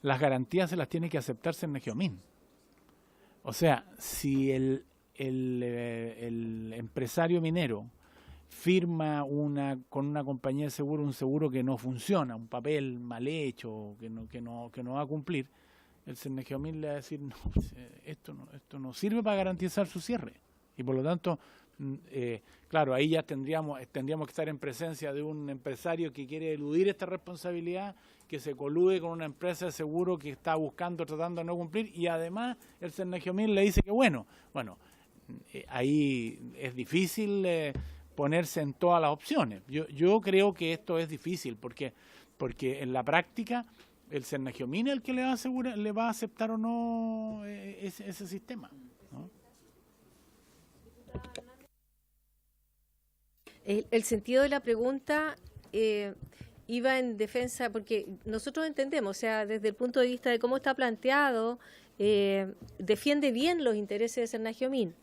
las garantías se las tiene que aceptar Senagiomin. O sea, si el empresario minero firma con una compañía de seguro un seguro que no funciona, un papel mal hecho, que no va a cumplir, el Cernagiomín le va a decir, no, esto no sirve para garantizar su cierre. Y por lo tanto, claro, ahí ya tendríamos que estar en presencia de un empresario que quiere eludir esta responsabilidad, que se colude con una empresa de seguro que está tratando de no cumplir, y además el Cernagiomín le dice que bueno, ahí es difícil ponerse en todas las opciones. Yo creo que esto es difícil porque en la práctica el Cernagiomín es el que le va a aceptar o no ese sistema, ¿no? El sentido de la pregunta iba en defensa, porque nosotros entendemos, o sea, desde el punto de vista de cómo está planteado, defiende bien los intereses de Cernagiomín.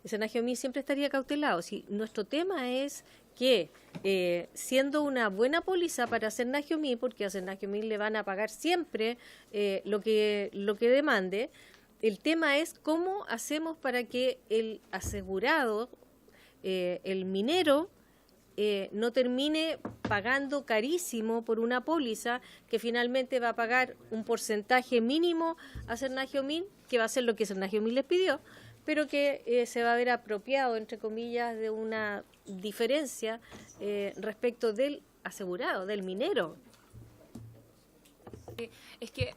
El Cernagiomín siempre estaría cautelado. Si nuestro tema es que, siendo una buena póliza para Cernagiomín, porque a Cernagiomín le van a pagar siempre lo que demande, el tema es cómo hacemos para que el asegurado, el minero, no termine pagando carísimo por una póliza que finalmente va a pagar un porcentaje mínimo a Cernagiomín, que va a ser lo que Cernagiomín les pidió, pero que se va a ver apropiado, entre comillas, de una diferencia respecto del asegurado, del minero. Es que,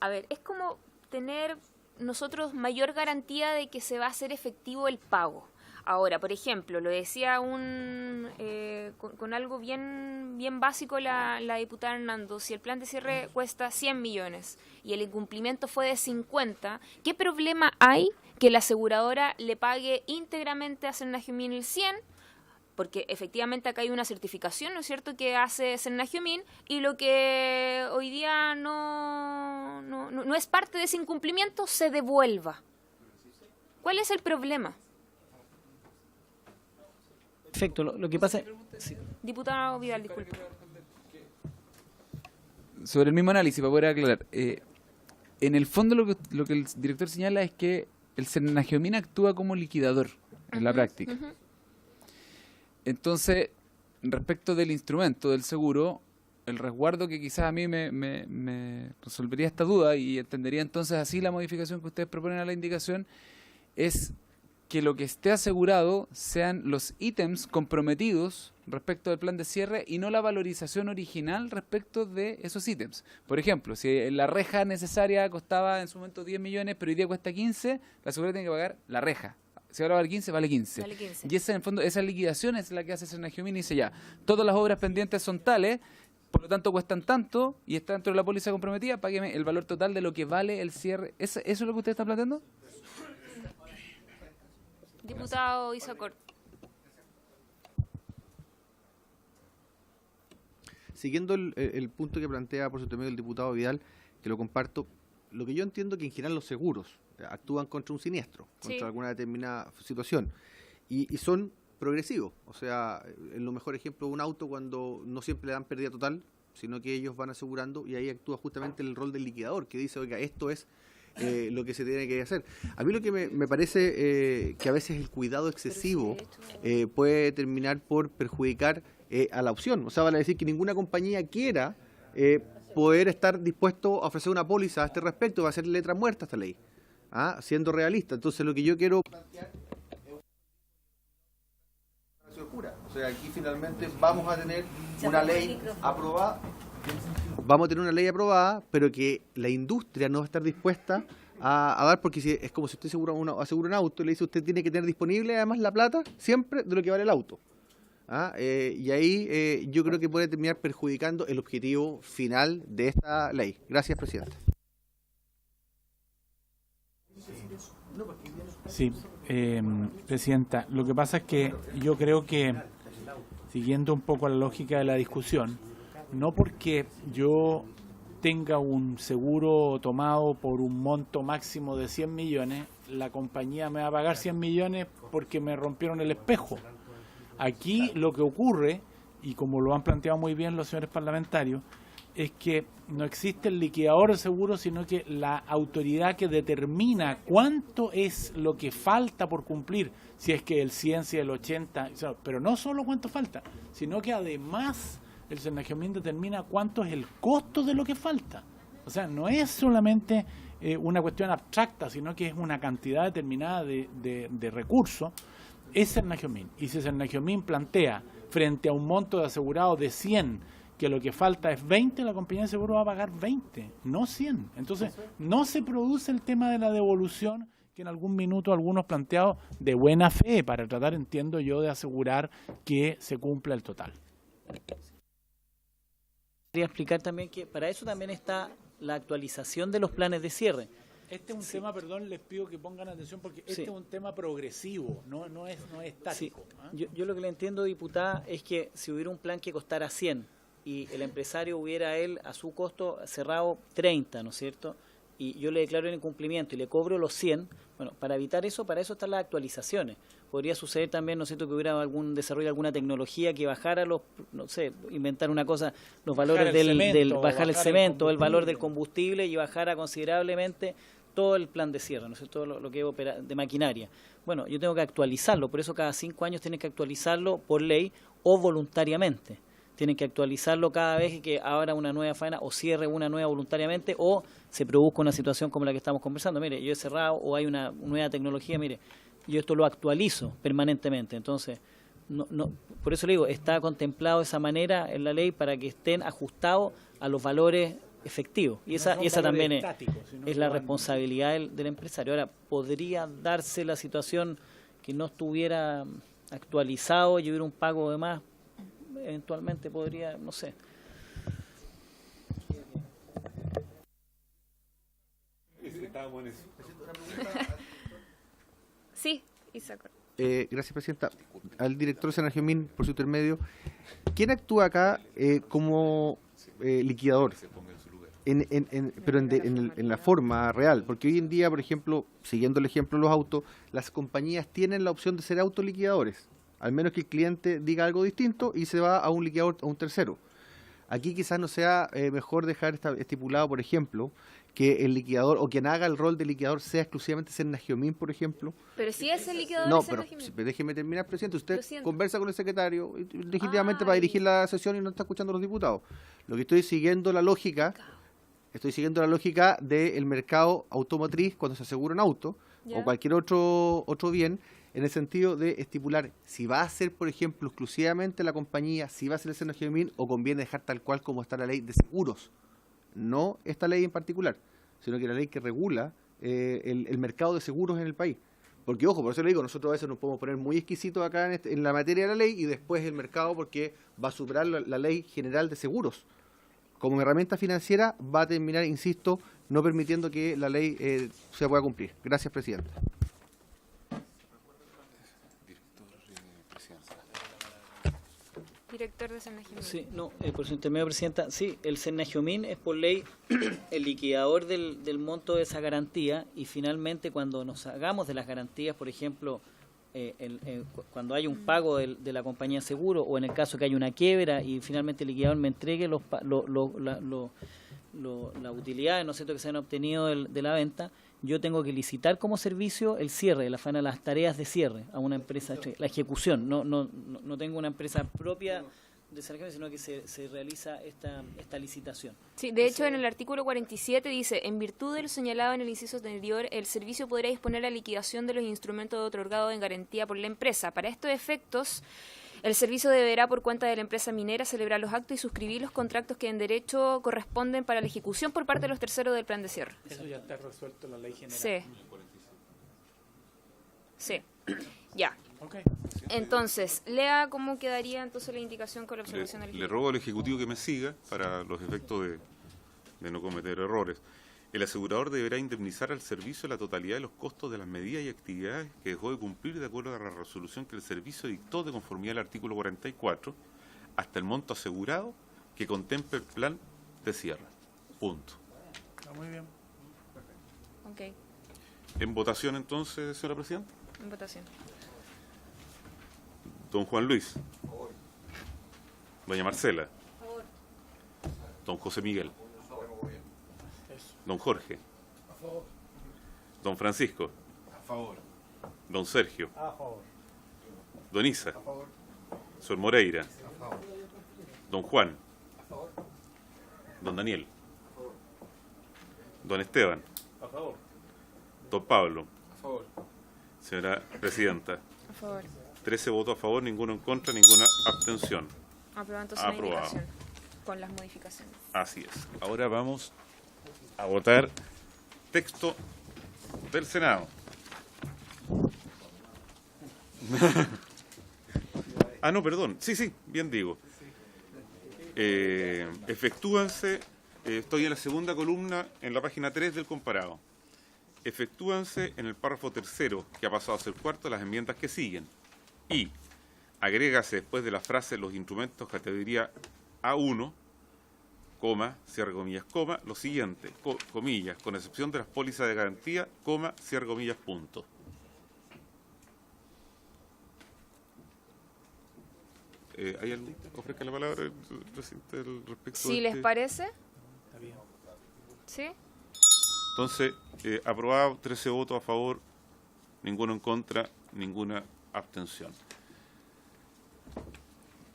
a ver, es como tener nosotros mayor garantía de que se va a hacer efectivo el pago. Ahora, por ejemplo, lo decía con algo bien básico la diputada Hernando, si el plan de cierre cuesta 100 millones y el incumplimiento fue de 50, ¿qué problema hay que la aseguradora le pague íntegramente a Cernagiomín el 100? Porque efectivamente acá hay una certificación, ¿no es cierto?, que hace Cernagiomín, y lo que hoy día no es parte de ese incumplimiento se devuelva. ¿Cuál es el problema? Perfecto, lo que pasa... Sí. Diputado Vidal, disculpe. Sobre el mismo análisis, para poder aclarar, en el fondo lo que el director señala es que el Cernagiomín actúa como liquidador en la práctica. Entonces, respecto del instrumento del seguro, el resguardo que quizás a mí me resolvería esta duda, y entendería entonces así la modificación que ustedes proponen a la indicación, es que lo que esté asegurado sean los ítems comprometidos respecto del plan de cierre y no la valorización original respecto de esos ítems. Por ejemplo, si la reja necesaria costaba en su momento 10 millones, pero hoy día cuesta 15, la aseguradora tiene que pagar la reja. Si ahora vale 15, vale 15. Vale 15. Y esa, en el fondo, esa liquidación es la que hace Cernagiomín y dice ya, todas las obras pendientes son tales, por lo tanto cuestan tanto y está dentro de la póliza comprometida, págueme el valor total de lo que vale el cierre. ¿Eso es lo que usted está planteando? Diputado Isacort. Siguiendo el punto que plantea por su intermedio el diputado Vidal, que lo comparto, lo que yo entiendo que en general los seguros actúan contra un siniestro, contra alguna determinada situación, y son progresivos. O sea, en lo mejor ejemplo, un auto cuando no siempre le dan pérdida total, sino que ellos van asegurando, y ahí actúa justamente el rol del liquidador, que dice, oiga, esto es lo que se tiene que hacer. A mí lo que me parece que a veces el cuidado excesivo puede terminar por perjudicar a la opción. O sea, vale decir que ninguna compañía quiera poder estar dispuesto a ofrecer una póliza a este respecto, va a ser letra muerta esta ley, siendo realista. Entonces lo que yo quiero plantear es una... O sea, aquí finalmente vamos a tener una ley aprobada. Vamos a tener una ley aprobada, pero que la industria no va a estar dispuesta a dar, porque si, es como si usted asegura un auto y le dice usted tiene que tener disponible además la plata siempre de lo que vale el auto. Y ahí yo creo que puede terminar perjudicando el objetivo final de esta ley. Gracias, presidente. Sí, presidenta, lo que pasa es que yo creo que, siguiendo un poco la lógica de la discusión, no porque yo tenga un seguro tomado por un monto máximo de 100 millones, la compañía me va a pagar 100 millones porque me rompieron el espejo. Aquí lo que ocurre, y como lo han planteado muy bien los señores parlamentarios, es que no existe el liquidador de seguro, sino que la autoridad que determina cuánto es lo que falta por cumplir, si es que el 100, si el 80, pero no solo cuánto falta, sino que además el Cernagiomín determina cuánto es el costo de lo que falta. O sea, no es solamente una cuestión abstracta, sino que es una cantidad determinada de recursos, es Sernagiomín. Y si Sernagiomín plantea frente a un monto de asegurados de 100, que lo que falta es 20, la compañía de seguro va a pagar 20, no 100. Entonces, no se produce el tema de la devolución que en algún minuto algunos planteados de buena fe para tratar, entiendo yo, de asegurar que se cumpla el total. Quería explicar también que para eso también está la actualización de los planes de cierre. Este es un tema, perdón, les pido que pongan atención porque este es un tema progresivo, no es estático. Sí. Yo lo que le entiendo, diputada, es que si hubiera un plan que costara 100 y el empresario hubiera él a su costo cerrado 30, ¿no es cierto?, y yo le declaro el incumplimiento y le cobro los 100, bueno, para evitar eso, para eso están las actualizaciones. Podría suceder también, ¿no es cierto?, que hubiera algún desarrollo de alguna tecnología que bajara los, no sé, inventar una cosa, los valores bajar el cemento, el valor del combustible y bajara considerablemente todo el plan de cierre, ¿no es cierto?, lo que opera de maquinaria. Bueno, yo tengo que actualizarlo, por eso cada 5 años tienen que actualizarlo por ley o voluntariamente. Tienen que actualizarlo cada vez que abra una nueva faena o cierre una nueva voluntariamente o se produzca una situación como la que estamos conversando. Mire, yo he cerrado o hay una nueva tecnología, mire, yo esto lo actualizo permanentemente. Entonces, por eso le digo, está contemplado de esa manera en la ley para que estén ajustados a los valores efectivos. Y esa también es la responsabilidad del empresario. Ahora, podría darse la situación que no estuviera actualizado y hubiera un pago de más. Eventualmente podría, no sé. Sí, Isaac. Gracias, Presidenta. Al director Sernagiomín, por su intermedio, ¿quién actúa acá como liquidador? Pero en la forma real, porque hoy en día, por ejemplo, siguiendo el ejemplo de los autos, las compañías tienen la opción de ser autoliquidadores, al menos que el cliente diga algo distinto y se va a un liquidador, a un tercero. Aquí quizás no sea mejor dejar estipulado, por ejemplo, que el liquidador o quien haga el rol de liquidador sea exclusivamente Sernagiomín, por ejemplo. Pero si es el liquidador no, es Sernagiomín. Pero déjeme terminar, presidente. Usted conversa con el secretario legítimamente para dirigir la sesión y no está escuchando a los diputados. Lo que estoy siguiendo la lógica del mercado automotriz cuando se asegura un auto o cualquier otro bien, en el sentido de estipular si va a ser, por ejemplo, exclusivamente la compañía, si va a ser el Sernagiomín o conviene dejar tal cual como está la ley de seguros. No esta ley en particular, sino que la ley que regula el mercado de seguros en el país. Porque, ojo, por eso le digo, nosotros a veces nos podemos poner muy exquisitos acá en la materia de la ley y después el mercado, porque va a superar la ley general de seguros. Como herramienta financiera va a terminar, insisto, no permitiendo que la ley se pueda cumplir. Gracias, Presidenta. Director de Sernagiomín. Sí, por su intermedio, Presidenta, sí, el Sernagiomín es por ley el liquidador del monto de esa garantía y finalmente cuando nos hagamos de las garantías, por ejemplo, cuando hay un pago de la compañía de seguro o en el caso que hay una quiebra y finalmente el liquidador me entregue las utilidades, ¿no es cierto?, que se han obtenido de la venta, yo tengo que licitar como servicio el cierre, las tareas de cierre a una empresa, la ejecución. No tengo una empresa propia de Sernagiomín, sino que se realiza esta licitación. Sí, de hecho en el artículo 47 dice, en virtud de lo señalado en el inciso anterior, el servicio podrá disponer la liquidación de los instrumentos otorgados en garantía por la empresa. Para estos efectos, el servicio deberá, por cuenta de la empresa minera, celebrar los actos y suscribir los contratos que en derecho corresponden para la ejecución por parte de los terceros del plan de cierre. Eso ya está resuelto en la ley general. Sí. Ya. Okay. Entonces, lea cómo quedaría entonces la indicación con la observación del Le robo al Ejecutivo que me siga para los efectos de no cometer errores. El asegurador deberá indemnizar al servicio la totalidad de los costos de las medidas y actividades que dejó de cumplir de acuerdo a la resolución que el servicio dictó de conformidad al artículo 44 hasta el monto asegurado que contemple el plan de cierre. Punto. Está muy bien. Ok. En votación entonces, señora Presidenta. En votación. Don Juan Luis. Doña Marcela. Don José Miguel. Don Jorge. A favor. Don Francisco. A favor. Don Sergio. A favor. Don Isa. A favor. Sor Moreira. A favor. Don Juan. A favor. Don Daniel. A favor. Don Esteban. A favor. Don Pablo. A favor. Señora Presidenta. A favor. 13 votos a favor, ninguno en contra, ninguna abstención. Aprobado entonces la Aprobado. indicación con las modificaciones. Así es. Ahora vamos a votar texto del Senado. Ah, no, perdón. Sí, bien digo. Efectúanse, estoy en la segunda columna, en la página 3 del comparado. Efectúanse en el párrafo tercero, que ha pasado a ser cuarto, las enmiendas que siguen. Y agrégase después de la frase los instrumentos categoría A1, coma, cierre comillas, coma, lo siguiente, comillas, con excepción de las pólizas de garantía, coma, cierre comillas, punto. ¿Hay algo que ofrezca la palabra el presidente respecto Si a les parece. ¿Sí? Entonces, aprobado, 13 votos a favor, ninguno en contra, ninguna abstención.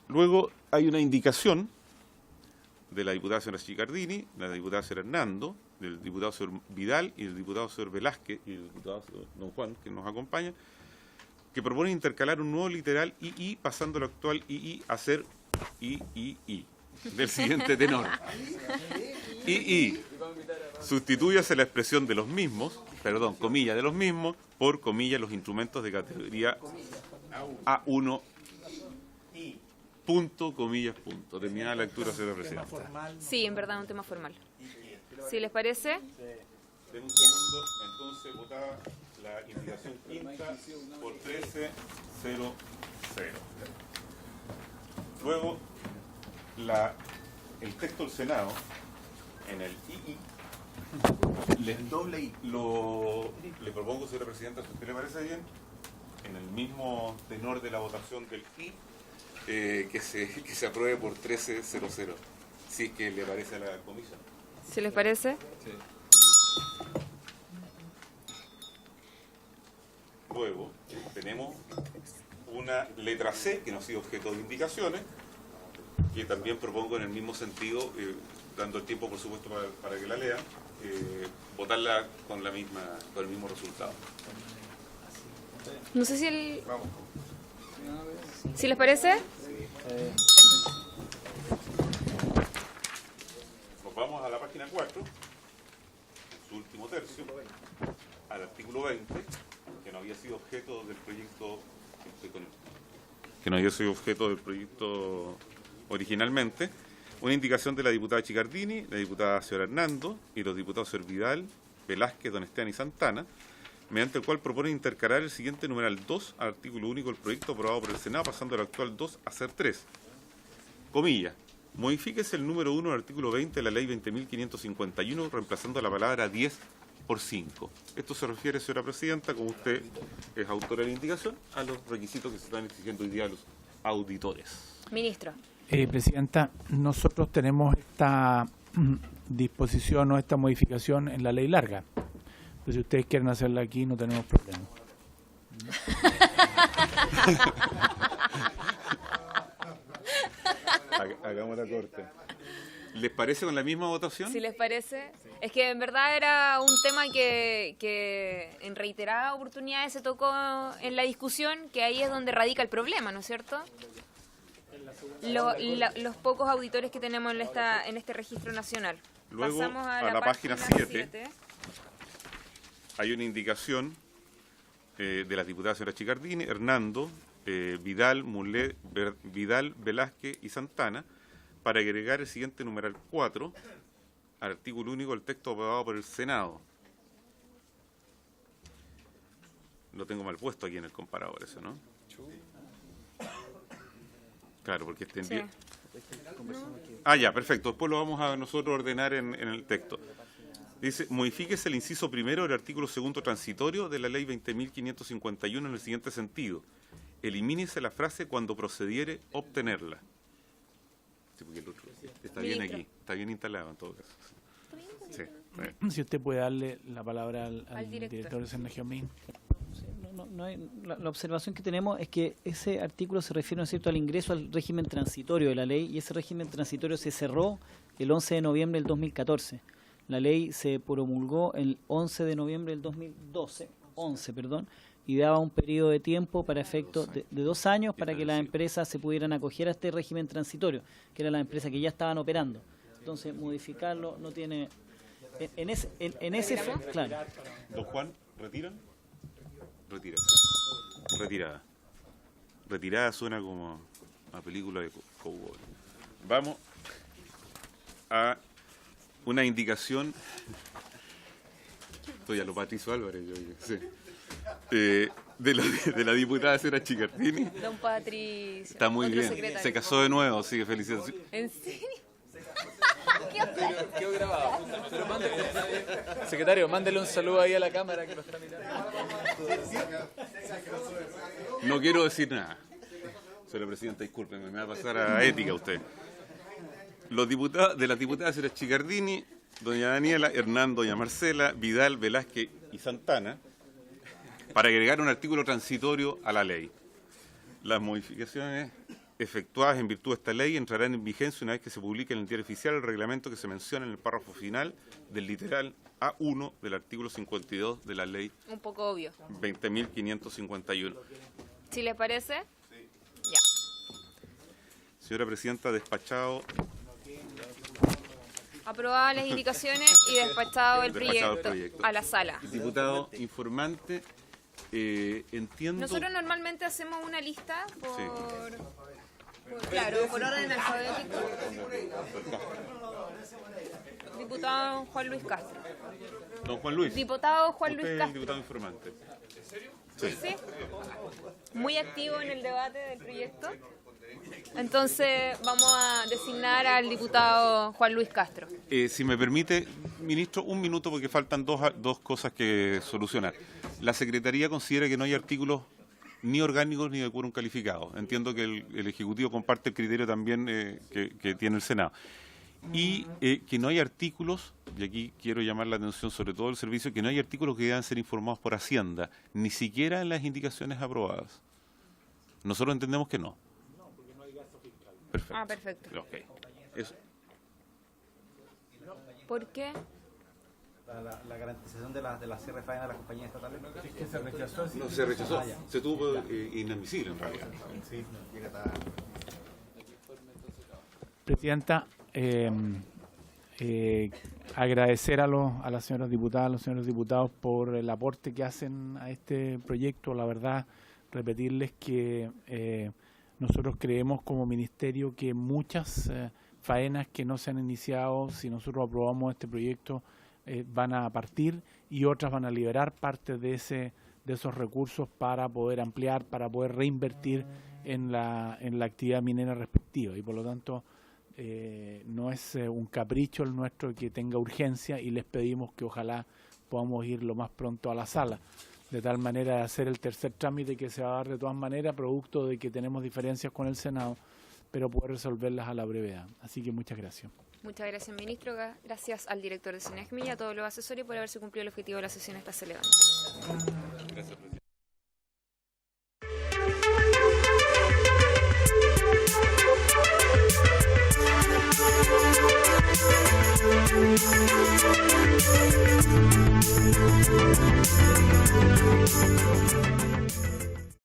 Luego hay una indicación de la diputada señora Chicardini, la diputada señora Hernando, del diputado señor Vidal y del diputado señor Velázquez y el diputado señor don Juan, que nos acompaña, que propone intercalar un nuevo literal II pasando lo actual II a ser III, del siguiente tenor. II. Sustitúyase la expresión de los mismos, perdón, comillas de los mismos, por comillas los instrumentos de categoría A1, punto, comillas, punto. Terminada la lectura, señora Presidenta. Sí, en verdad, un tema formal. Si les parece. En un segundo, entonces, votada la indicación quinta por 13-0-0. Luego, el texto del Senado, en el II, le propongo, señora Presidenta, si a usted le parece bien, en el mismo tenor de la votación del I, que se apruebe por 13-0-0, si es que le parece a la comisión. ¿Si les parece? Sí. Luego tenemos una letra C que no ha sido objeto de indicaciones, que también propongo en el mismo sentido, dando el tiempo por supuesto para que la lean, votarla con el mismo resultado. No sé si ¿Si les parece? Nos vamos a la página 4, en su último tercio, al artículo 20, que no había sido objeto del proyecto, originalmente, una indicación de la diputada Chicardini, la diputada señora Hernando y los diputados señor Vidal, Velázquez, Don Esteban y Santana, mediante el cual propone intercalar el siguiente numeral 2 al artículo único del proyecto aprobado por el Senado, pasando del actual 2 a ser 3. Comilla. Modifíquese el número 1 del artículo 20 de la ley 20.551, reemplazando la palabra 10 por 5. Esto se refiere, señora Presidenta, como usted es autora de la indicación, a los requisitos que se están exigiendo hoy día a los auditores. Ministro. Presidenta, nosotros tenemos esta disposición o esta modificación en la ley larga. Entonces, si ustedes quieren hacerla aquí, no tenemos problema. Hagamos la corte. ¿Les parece con la misma votación? Si les parece. Es que en verdad era un tema que en reiteradas oportunidades se tocó en la discusión, que ahí es donde radica el problema, ¿no es cierto? Los pocos auditores que tenemos en este registro nacional. Luego, pasamos a la página 7. Hay una indicación de las diputadas señora Chicardini, Hernando, Vidal, Mulet, Vidal, Velázquez y Santana, para agregar el siguiente numeral 4 al artículo único del texto aprobado por el Senado. Lo tengo mal puesto aquí en el comparador, eso, ¿no? Claro, porque este envío... Ah, ya, perfecto. Después lo vamos a nosotros ordenar en el texto. Dice, modifíquese el inciso primero del artículo segundo transitorio de la ley 20.551 en el siguiente sentido. Elimínese la frase cuando procediere obtenerla. Sí, porque el otro está bien aquí, está bien instalado en todo caso. Sí, si usted puede darle la palabra al director de Senajomín. La observación que tenemos es que ese artículo se refiere, ¿no es cierto?, al ingreso al régimen transitorio de la ley, y ese régimen transitorio se cerró el 11 de noviembre del 2014. La ley se promulgó el 11 de noviembre del 2012, y daba un periodo de tiempo para efecto de 2 años para que las empresas se pudieran acoger a este régimen transitorio, que eran las empresas que ya estaban operando. Entonces, modificarlo no tiene... En ese claro. Don Juan, ¿retiran? Retirada. Retirada. Retirada suena como a película de cowboy. Vamos a una indicación. Estoy a lo Patricio Álvarez, yo sí. De la diputada Sera Chicardini. Don Patricio. Está muy bien. Secretario. Se casó de nuevo, sí, felicitaciones. ¿En serio? Quedó grabado. Pero secretario, mándele un saludo ahí a la cámara que lo está mirando. No quiero decir nada. Señora Presidenta, discúlpeme, me va a pasar a ética usted. Los diputados de las diputadas Sera Chicardini, doña Daniela, Hernán, doña Marcela, Vidal, Velázquez y Santana, para agregar un artículo transitorio a la ley. Las modificaciones efectuadas en virtud de esta ley entrarán en vigencia una vez que se publique en el Diario Oficial el reglamento que se menciona en el párrafo final del literal A1 del artículo 52 de la ley Un poco obvio. 20.551. ¿Sí les parece? Sí. Ya. Señora Presidenta, despachado. Aprobadas las indicaciones y despachado el proyecto a la sala. Diputado informante, entiendo... Nosotros normalmente hacemos una lista por... Sí. por orden alfabético. Diputado Juan Luis Castro. Don Juan Luis. Diputado Juan Luis Usted es Castro. el diputado informante. ¿En serio? Sí. Sí. Muy activo en el debate del proyecto. Entonces vamos a designar al diputado Juan Luis Castro. Si me permite, ministro, un minuto porque faltan dos cosas que solucionar. La Secretaría considera que no hay artículos ni orgánicos ni de quórum calificado. Entiendo que el Ejecutivo comparte el criterio también que tiene el Senado. Y que no hay artículos, y aquí quiero llamar la atención sobre todo del servicio, que no hay artículos que deban ser informados por Hacienda, ni siquiera en las indicaciones aprobadas. Nosotros entendemos que no. Perfecto. Ah, perfecto. Okay. Eso. ¿Por qué? La garantización de la cierre de faena de las compañías estatales. Es que se rechazó. No, se rechazó. Se tuvo inadmisible en realidad. Sí, llega tarde. Presidenta, agradecer a las señoras diputadas, a los señores diputados por el aporte que hacen a este proyecto. La verdad, repetirles que nosotros creemos como ministerio que muchas faenas que no se han iniciado, si nosotros aprobamos este proyecto, van a partir y otras van a liberar parte de esos recursos para poder ampliar, para poder reinvertir en la actividad minera respectiva. Y por lo tanto, no es un capricho el nuestro que tenga urgencia y les pedimos que ojalá podamos ir lo más pronto a la sala, de tal manera de hacer el tercer trámite que se va a dar de todas maneras, producto de que tenemos diferencias con el Senado, pero poder resolverlas a la brevedad. Así que muchas gracias. Muchas gracias, ministro. Gracias al director de SENAGMI y a todos los asesores por haberse cumplido el objetivo de la sesión esta celebrando. Gracias, presidente. Thank you.